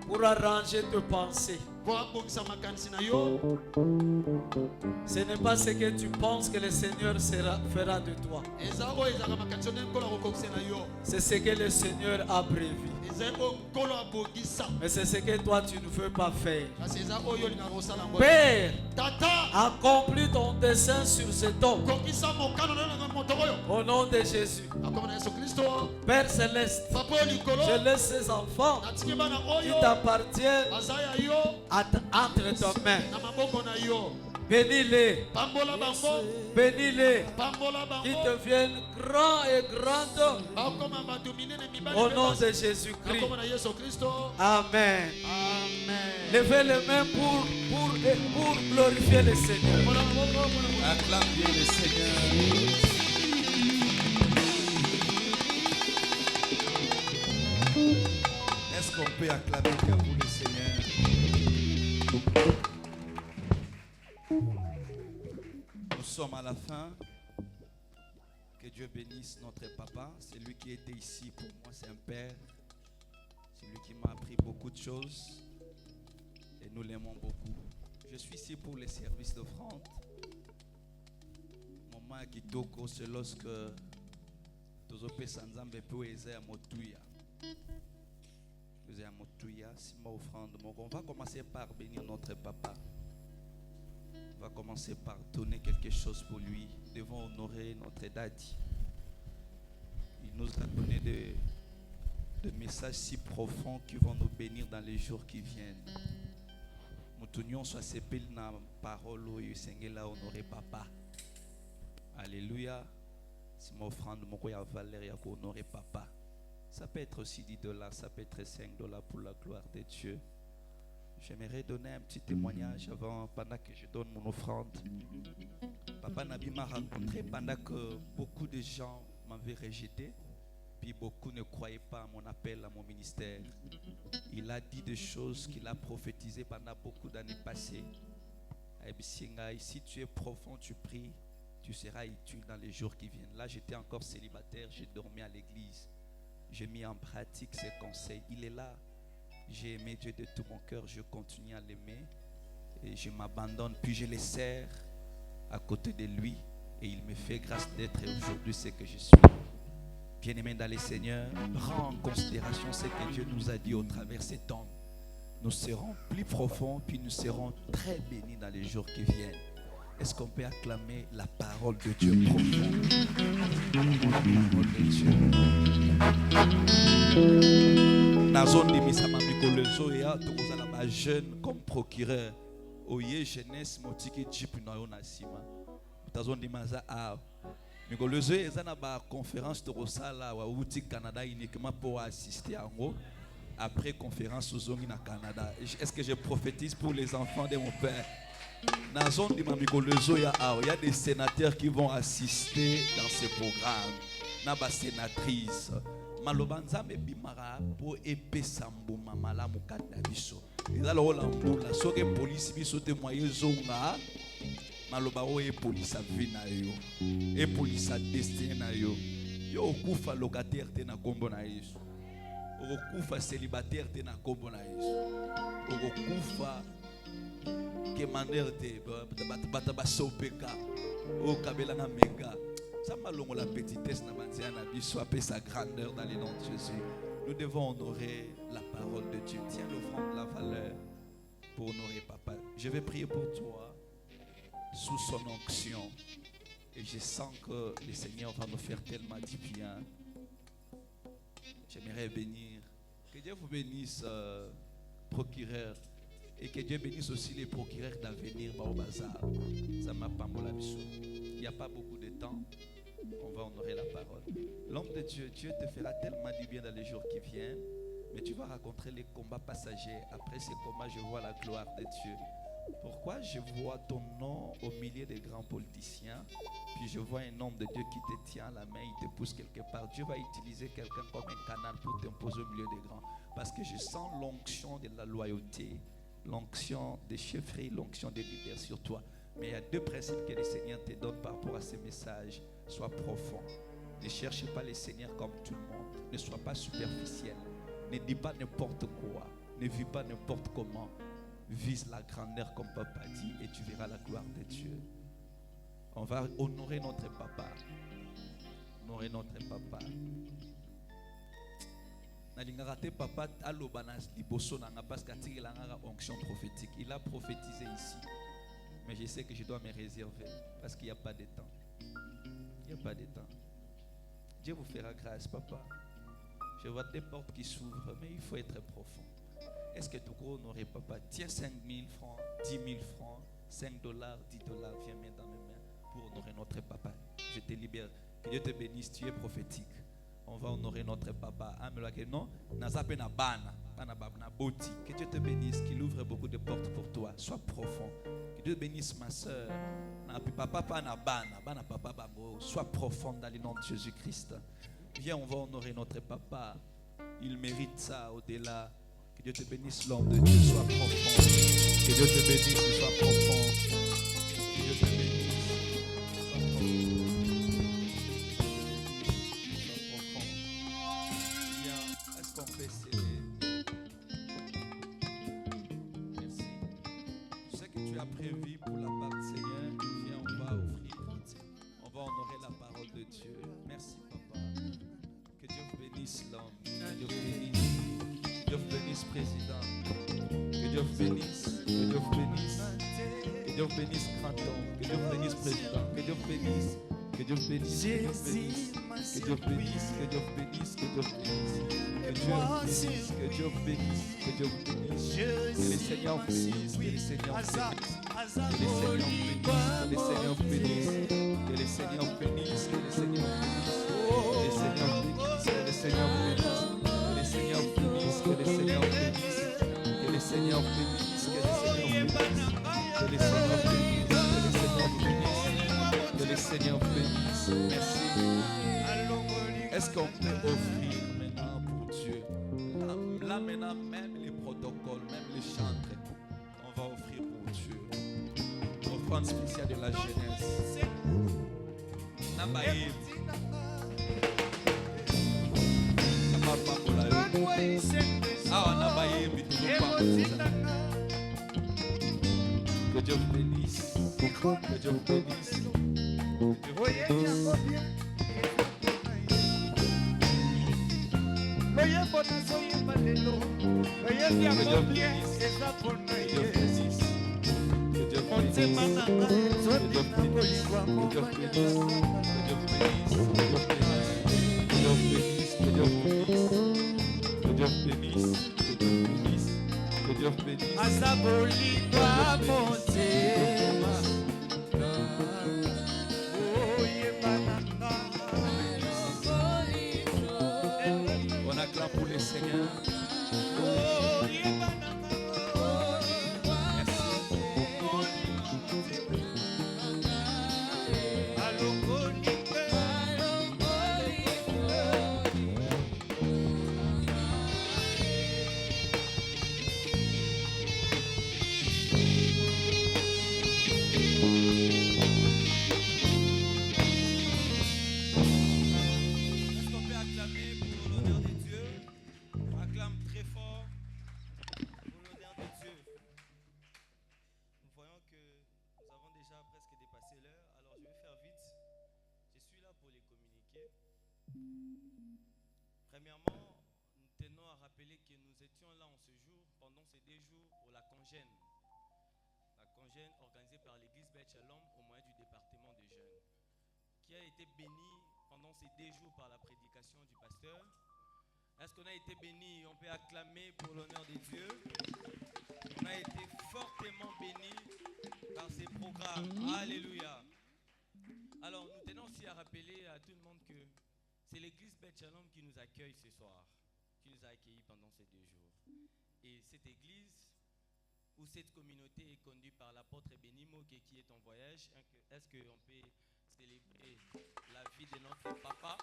Speaker 2: pour arranger tes pensées. Ce n'est pas ce que tu penses que le Seigneur fera de toi. C'est ce que le Seigneur a prévu. Mais c'est ce que toi tu ne veux pas faire. Père, accomplis ton dessein sur cet homme. Au nom de Jésus. Père Céleste, je laisse ces enfants qui t'appartiennent entre tes mains. Bénis-les. Bénis-les. Qu'ils deviennent grands et grandes. Au nom de Jésus-Christ. Amen. Levez les mains pour glorifier le Seigneur.
Speaker 4: Acclame bien le Seigneur. Est-ce qu'on peut acclamer pour le Seigneur? Nous sommes à la fin. Que Dieu bénisse notre papa. C'est lui qui était ici pour moi, c'est un père. C'est lui qui m'a appris beaucoup de choses. Et nous l'aimons beaucoup. Je suis ici pour les services d'offrande. Moment kitoko, c'est lorsque Tozope Sanzambe peut aider à Motuya. On va commencer par bénir notre papa. On va commencer par donner quelque chose pour lui. Nous devons honorer notre daddy. Il nous a donné des messages si profonds qui vont nous bénir dans les jours qui viennent. Nous tenions soit s'épile dans la parole où il s'engage à honorer papa. Alléluia. C'est mon offrande, mon coya Valérie pour honorer papa. Ça peut être aussi $10, ça peut être $5 pour la gloire de Dieu. J'aimerais donner un petit témoignage pendant que je donne mon offrande. Papa Nabi m'a rencontré pendant que beaucoup de gens m'avaient rejeté. Puis beaucoup ne croyaient pas à mon appel, à mon ministère. Il a dit des choses qu'il a prophétisées pendant beaucoup d'années passées. Si tu es profond, tu pries, tu seras utile dans les jours qui viennent. Là, j'étais encore célibataire, j'ai dormi à l'église. J'ai mis en pratique ses conseils. Il est là. J'ai aimé Dieu de tout mon cœur. Je continue à l'aimer. Et je m'abandonne. Puis je le sers à côté de lui. Et il me fait grâce d'être aujourd'hui ce que je suis. Bien-aimé dans les Seigneurs, prends en considération ce que Dieu nous a dit au travers de cet homme. Nous serons plus profonds. Puis nous serons très bénis dans les jours qui viennent. Est-ce qu'on peut acclamer la parole de Dieu profonde? La parole de Dieu. Nazondi misama mikolezo ya tokozala ba jeune comme procureur. Oye jeunesse motiki jip na yo na sima. Tazondi maza a mikolezo ezana ba conférence tokosala wa uti Canada uniquement pour assister à ngo. Après conférence aux Zongi na Canada. Est-ce que je prophétise pour les enfants de mon père? Il y a des sénateurs qui vont assister dans ce programme. Naba sénatrice. Malobanza me bimara pour épée sambuma malamu kadabiso. Eza lo la mbula soke police biso témoigner zonga. Maloba o e police a vie na yo. E police a destin na yo. Yo okufa locataire te na kombo na Yesu. Okufa célibataire te na kombo na Yesu. Okufa kemander te bata basopeka o kabela na mega. Ça malongo la petitesse na banzia na biso apé sa grandeur dans le nom de Jésus. Nous devons honorer la parole de Dieu. Tiens l'offrande de la valeur pour honorer papa. Je vais prier pour toi sous son onction. Et je sens que le Seigneur va nous faire tellement du bien. J'aimerais bénir. Que Dieu vous bénisse, procureur. Et que Dieu bénisse aussi les procureurs d'avenir au bazar. Ça m'a pas mon avis. Il n'y a pas beaucoup de temps. On va honorer la parole. L'homme de Dieu, Dieu te fera tellement du bien dans les jours qui viennent. Mais tu vas rencontrer les combats passagers. Après ces combats, je vois la gloire de Dieu. Pourquoi je vois ton nom au milieu des grands politiciens, puis je vois un homme de Dieu qui te tient la main, il te pousse quelque part. Dieu va utiliser quelqu'un comme un canal pour t'imposer au milieu des grands. Parce que je sens l'onction de la loyauté, l'onction des chefferies, l'onction des leaders sur toi. Mais il y a deux principes que le Seigneur te donne par rapport à ces messages. Sois profond. Ne cherchez pas le Seigneur comme tout le monde. Ne sois pas superficiel. Ne dis pas n'importe quoi. Ne vis pas n'importe comment. Vise la grandeur comme papa dit et tu verras la gloire de Dieu. On va honorer notre papa. Honorer notre papa. Papa parce qu'il a une onction prophétique. Il a prophétisé ici. Mais je sais que je dois me réserver parce qu'il n'y a pas de temps. Il n'y a pas de temps. Dieu vous fera grâce, papa. Je vois des portes qui s'ouvrent, mais il faut être profond. Est-ce que tu crois honorer papa? Tiens 5 000 francs, 10 000 francs, 5 dollars, 10 dollars, viens mettre dans mes mains pour honorer notre papa. Je te libère. Que Dieu te bénisse, tu es prophétique. On va honorer notre papa. Non, que Dieu te bénisse, qu'il ouvre beaucoup de portes pour toi. Sois profond. Que Dieu bénisse ma soeur. Sois profond dans le nom de Jésus-Christ. Viens, on va honorer notre papa. Il mérite ça au-delà. Que Dieu te bénisse, l'homme de Dieu, sois profond. Que Dieu te bénisse, sois profond. Que Dieu te bénisse, sois profond. Sois profond. Viens, est-ce qu'on peut essayer? Merci. Tout ce que tu as prévu pour la part du Seigneur, viens, on va offrir. On va honorer la parole de Dieu. Merci, papa. Que Dieu vous bénisse, l'homme. Que Dieu vous bénisse. Que Dieu vous bénisse, président. Que Dieu vous bénisse. Que Dieu vous bénisse. Que Dieu vous bénisse, grand homme. Que Dieu vous bénisse, président. Que Dieu vous bénisse. Que Dieu vous bénisse. Que Dieu vous bénisse. Que Dieu vous bénisse. Que Dieu vous bénisse. Que Dieu vous bénisse. Que Dieu vous bénisse. Que Dieu vous bénisse. Que le Seigneur vous bénisse. Que le Seigneur vous bénisse. Que le Seigneur vous bénisse. Que le Seigneur vous bénisse. Que le Seigneur vous bénisse. Que le Seigneur vous bénisse. Que le Seigneur vous bénisse. Que le Seigneur vous bénisse. Que le Seigneur vous bénisse. Que le Seigneur vous bénisse. Que le Seigneur vous bénisse. Que le Seigneur vous bénisse. Merci. Est-ce qu'on peut offrir maintenant pour Dieu? Là maintenant, même les protocoles, même les chantres, on va offrir pour Dieu. Offrande spéciale de la jeunesse. Nabaïb. Que Dieu vous bénisse. Que Dieu vous bénisse. Que Dieu vous bénisse.
Speaker 3: motema na ngai ezoti na kolikwa mopaya aza bolikwa motema oyeba na ngai.
Speaker 4: On acclame pour le Seigneur.
Speaker 3: Oyeba na ngai.
Speaker 4: Premièrement, nous tenons à rappeler que nous étions là en ce jour, pendant ces 2 jours, pour la congène. La congène organisée par l'église Beth Shalom au moyen du département des jeunes, qui a été bénie pendant ces 2 jours par la prédication du pasteur. Est-ce qu'on a été béni? On peut acclamer pour l'honneur de Dieu. On a été fortement béni par ces programmes. Alléluia. Alors, nous tenons aussi à rappeler à tout le monde que c'est l'église Beth Shalom qui nous accueille ce soir, qui nous a accueillis pendant ces 2 jours. Et cette église, ou cette communauté est conduite par l'apôtre Benimo qui est en voyage. Est-ce qu'on peut célébrer la vie de notre papa,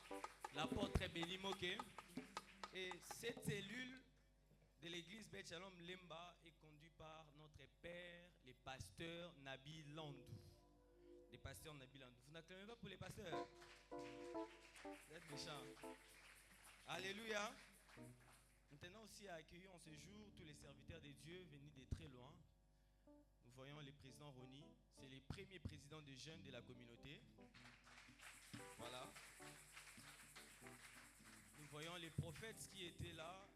Speaker 4: l'apôtre Benimo? Et cette cellule de l'église Beth Shalom Lemba est conduite par notre père, le pasteur Nabi Landou. Les pasteurs Nabi Landou. Vous n'acclamez pas pour les pasteurs? Vous êtes méchants. Alléluia. Nous tenons aussi à accueillir en ce jour tous les serviteurs de Dieu venus de très loin. Nous voyons le président Roni. C'est le premier président des jeunes de la communauté. Voilà. Nous voyons les prophètes qui étaient là.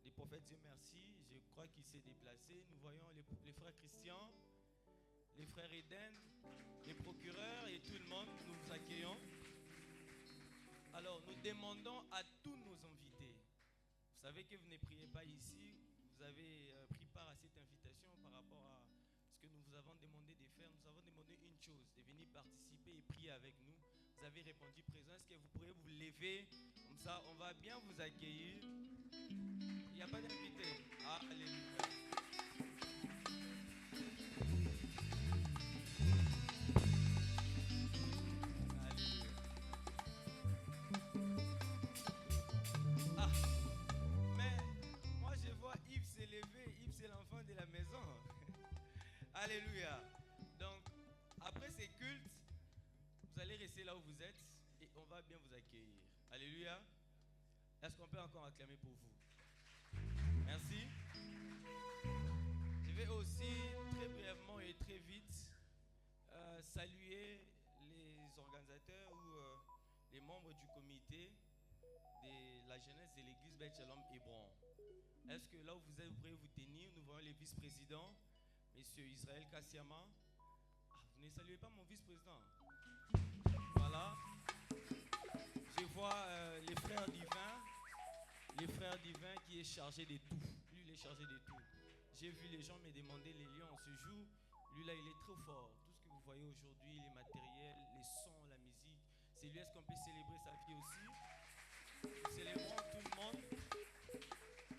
Speaker 4: Les prophètes, Dieu merci. Je crois qu'il s'est déplacé. Nous voyons les frères Christian, les frères Eden, les procureurs et tout le monde. Nous vous accueillons. Alors, nous demandons à tous nos invités. Vous savez que vous ne priez pas ici. Vous avez pris part à cette invitation par rapport à ce que nous vous avons demandé de faire. Nous avons demandé une chose, de venir participer et prier avec nous. Vous avez répondu présent. Est-ce que vous pourriez vous lever? Comme ça, on va bien vous accueillir. Il n'y a pas d'invité. Ah, alléluia. Alléluia. Donc, après ces cultes, vous allez rester là où vous êtes et on va bien vous accueillir. Alléluia. Est-ce qu'on peut encore acclamer pour vous? Merci. Je vais aussi très brièvement et très vite saluer les organisateurs ou les membres du comité de la jeunesse de l'église Beth Shalom Hébron. Est-ce que là où vous êtes, vous pourriez vous tenir? Nous voyons les vice-présidents. Monsieur Israël Kassiama. Vous ne saluez pas mon vice-président. Voilà. Je vois les frères divins qui est chargé de tout. Lui, il est chargé de tout. J'ai vu les gens me demander les lions en ce jour. Lui, là, il est trop fort. Tout ce que vous voyez aujourd'hui, les matériels, les sons, la musique, c'est lui. Est-ce qu'on peut célébrer sa vie aussi? Nous célébrons tout le monde.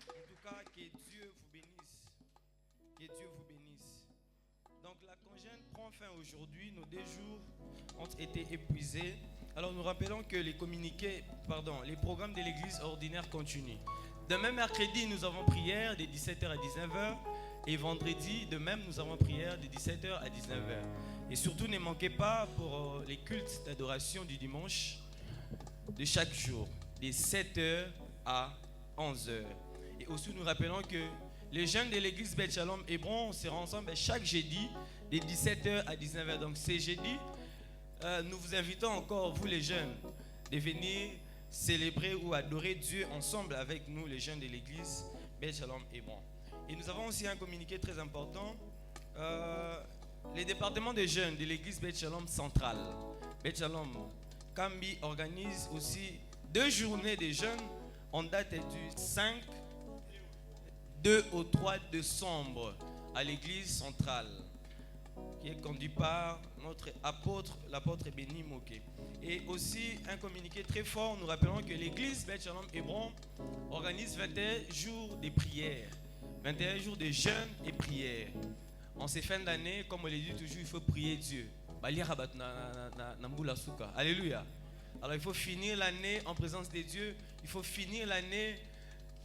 Speaker 4: En tout cas, que Dieu vous bénisse. Que Dieu vous bénisse. Donc la congène prend fin aujourd'hui. Nos 2 jours ont été épuisés. Alors nous rappelons que les programmes de l'église ordinaire continuent. Demain mercredi, nous avons prière de 17h à 19h. Et vendredi, de même, nous avons prière de 17h à 19h. Et surtout, ne manquez pas pour les cultes d'adoration du dimanche de chaque jour, de 7h à 11h. Et aussi, nous rappelons que les jeunes de l'église Beth Shalom Hébron se ensemble chaque jeudi de 17h à 19h. Donc ce jeudi, nous vous invitons encore, vous les jeunes, de venir célébrer ou adorer Dieu ensemble avec nous, les jeunes de l'église Beth Shalom Hébron. Et nous avons aussi un communiqué très important.
Speaker 5: les départements des jeunes de l'église Beth Shalom centrale, Beth Shalom Kambi organise aussi 2 journées des jeunes en date du 5, 2 au 3 décembre à l'église centrale, qui est conduit par notre apôtre, l'apôtre Béni Moké. Et aussi un communiqué très fort, nous rappelons que l'église Beth Shalom Hébron organise 21 jours de prières, 21 jours de jeûne et prières. En ces fins d'année, comme on le dit toujours, il faut prier Dieu. Alléluia. Alors il faut finir l'année en présence de Dieu, il faut finir l'année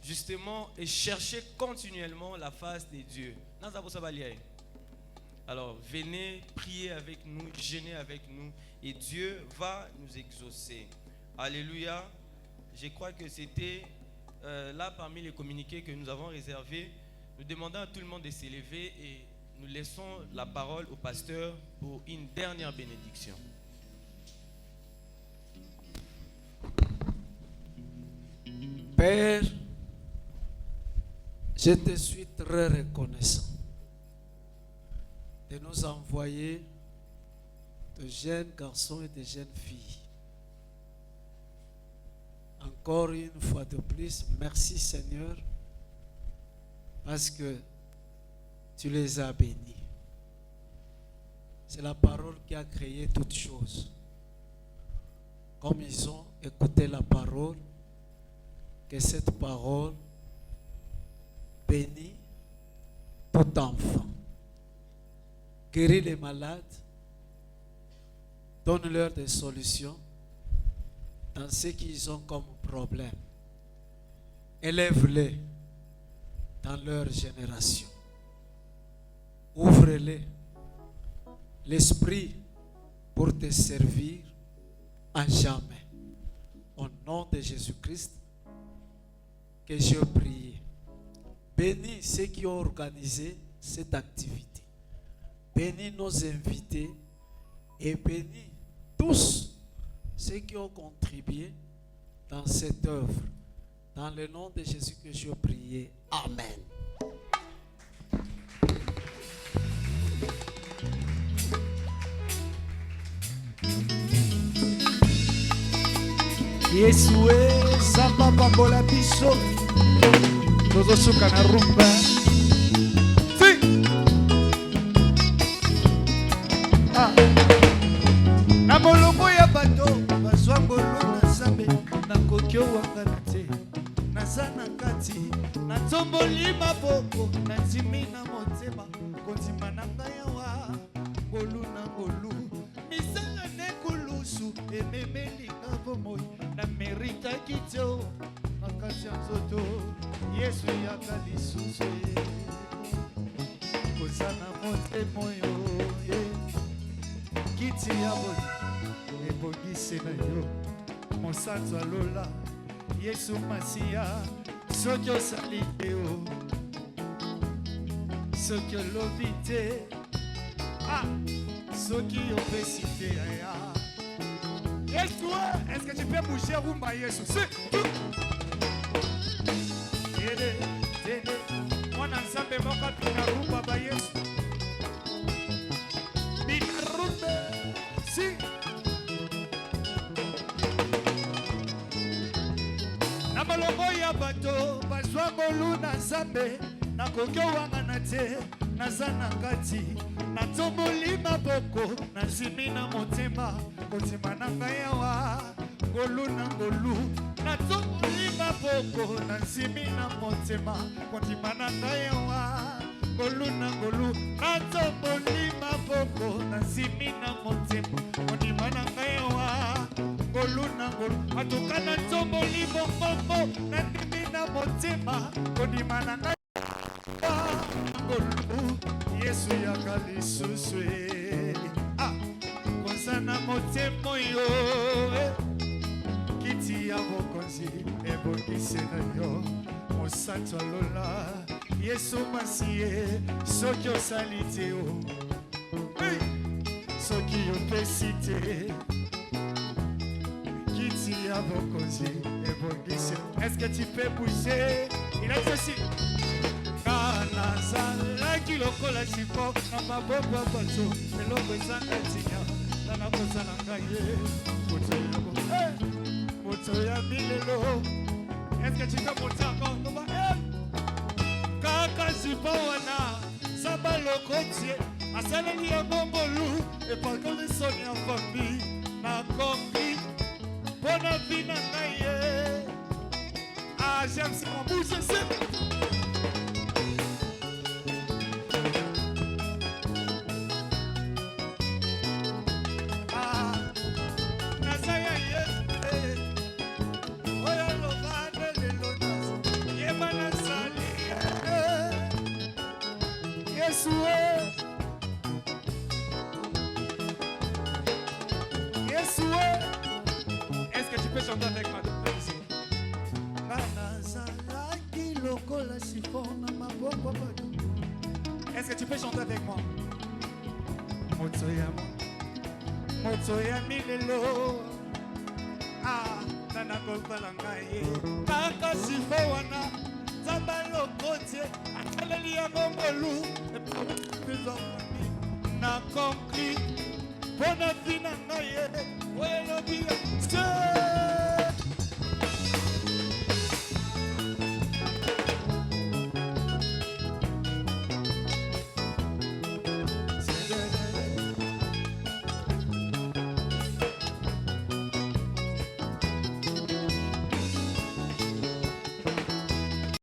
Speaker 5: justement et chercher continuellement la face de Dieu. Alors venez prier avec nous, jeûner avec nous et Dieu va nous exaucer. Alléluia. Je crois que c'était là parmi les communiqués que nous avons réservés. Nous demandons à tout le monde de s'élever et nous laissons la parole au pasteur pour une dernière bénédiction.
Speaker 3: Père, je te suis très reconnaissant de nous envoyer de jeunes garçons et de jeunes filles. Encore une fois de plus, merci Seigneur, parce que tu les as bénis. C'est la parole qui a créé toutes choses. Comme ils ont écouté la parole, que cette parole bénit tout enfant, guérit les malades, donne-leur des solutions dans ce qu'ils ont comme problème. Élève-les dans leur génération. Ouvre-les l'esprit pour te servir à jamais. Au nom de Jésus-Christ, que je prie. Bénis ceux qui ont organisé cette activité. Bénis nos invités et bénis tous ceux qui ont contribué dans cette œuvre. Dans le nom de Jésus que je prie. Amen.
Speaker 6: Yesue samba pambola biso tozosuka na rumba si na molongo ya bato bazwa ngolu na Nzambe nakoki owanga na te naza na kati natomboli maboko nandimi na motema kondima na ngai awa ngolu na ngolu misala nekulusu ememelinga bomoi na merita kitio na kati ya nzoto Yesu yaka lisusu koza na motema oyo kiti ya boli ebongisi na yo mosantu alola Yesu Masiya soki osali te o soki olobi te soki opesi te aya Yesu, est-ce que tu peux bouger rumba Yesu? Mwana Nzambe moka bina rumba ba Yesu. Bina rumba, si. Na malongo ya bato bazwa ngolu na Nzambe nakoki owanga na te naza na kati natomboli maboko nazimi na motema kotima na ngai awa ngolu na ngolu natomboli maboko nazimi na motema kotima na ngai awa ngolu na ngolu natomboli maboko nazimi na motema kotima na ngai awa ngolu na ngolu atoka natomboli bombombo nandimi na motema kotima na ngai Yesu yaka lisusu koza na motema oyo kiti ya bokonzi ebongisi na yo mosantu alola Yesu Masiye soki osali te o soki opesi te kiti ya bokonzi ebongisi. Est-ce que tu peux bouger? Il a ceci. Nazalaki nazalaki lokola sipo na maboko ya bato eloko ezanga tinya nana kozala ngai ye moto ya milelo. Est-ce que tu peux monter encore? Kaka sipo wana samba lokotie asaleli ya ngongolu epakoli soni ya famille na kongi bona vina ngai ye. Ah, j'aime ce qu'on bouge, c'est est-ce que tu peux chanter avec moi? Est-ce que tu peux chanter avec moi? Motoya milelo. Ah, nana kolpala ngai. Kaka sifo wana. Zambalo kotie. Akaleli ya ngongolu. Na concrete. Bona vina ngai.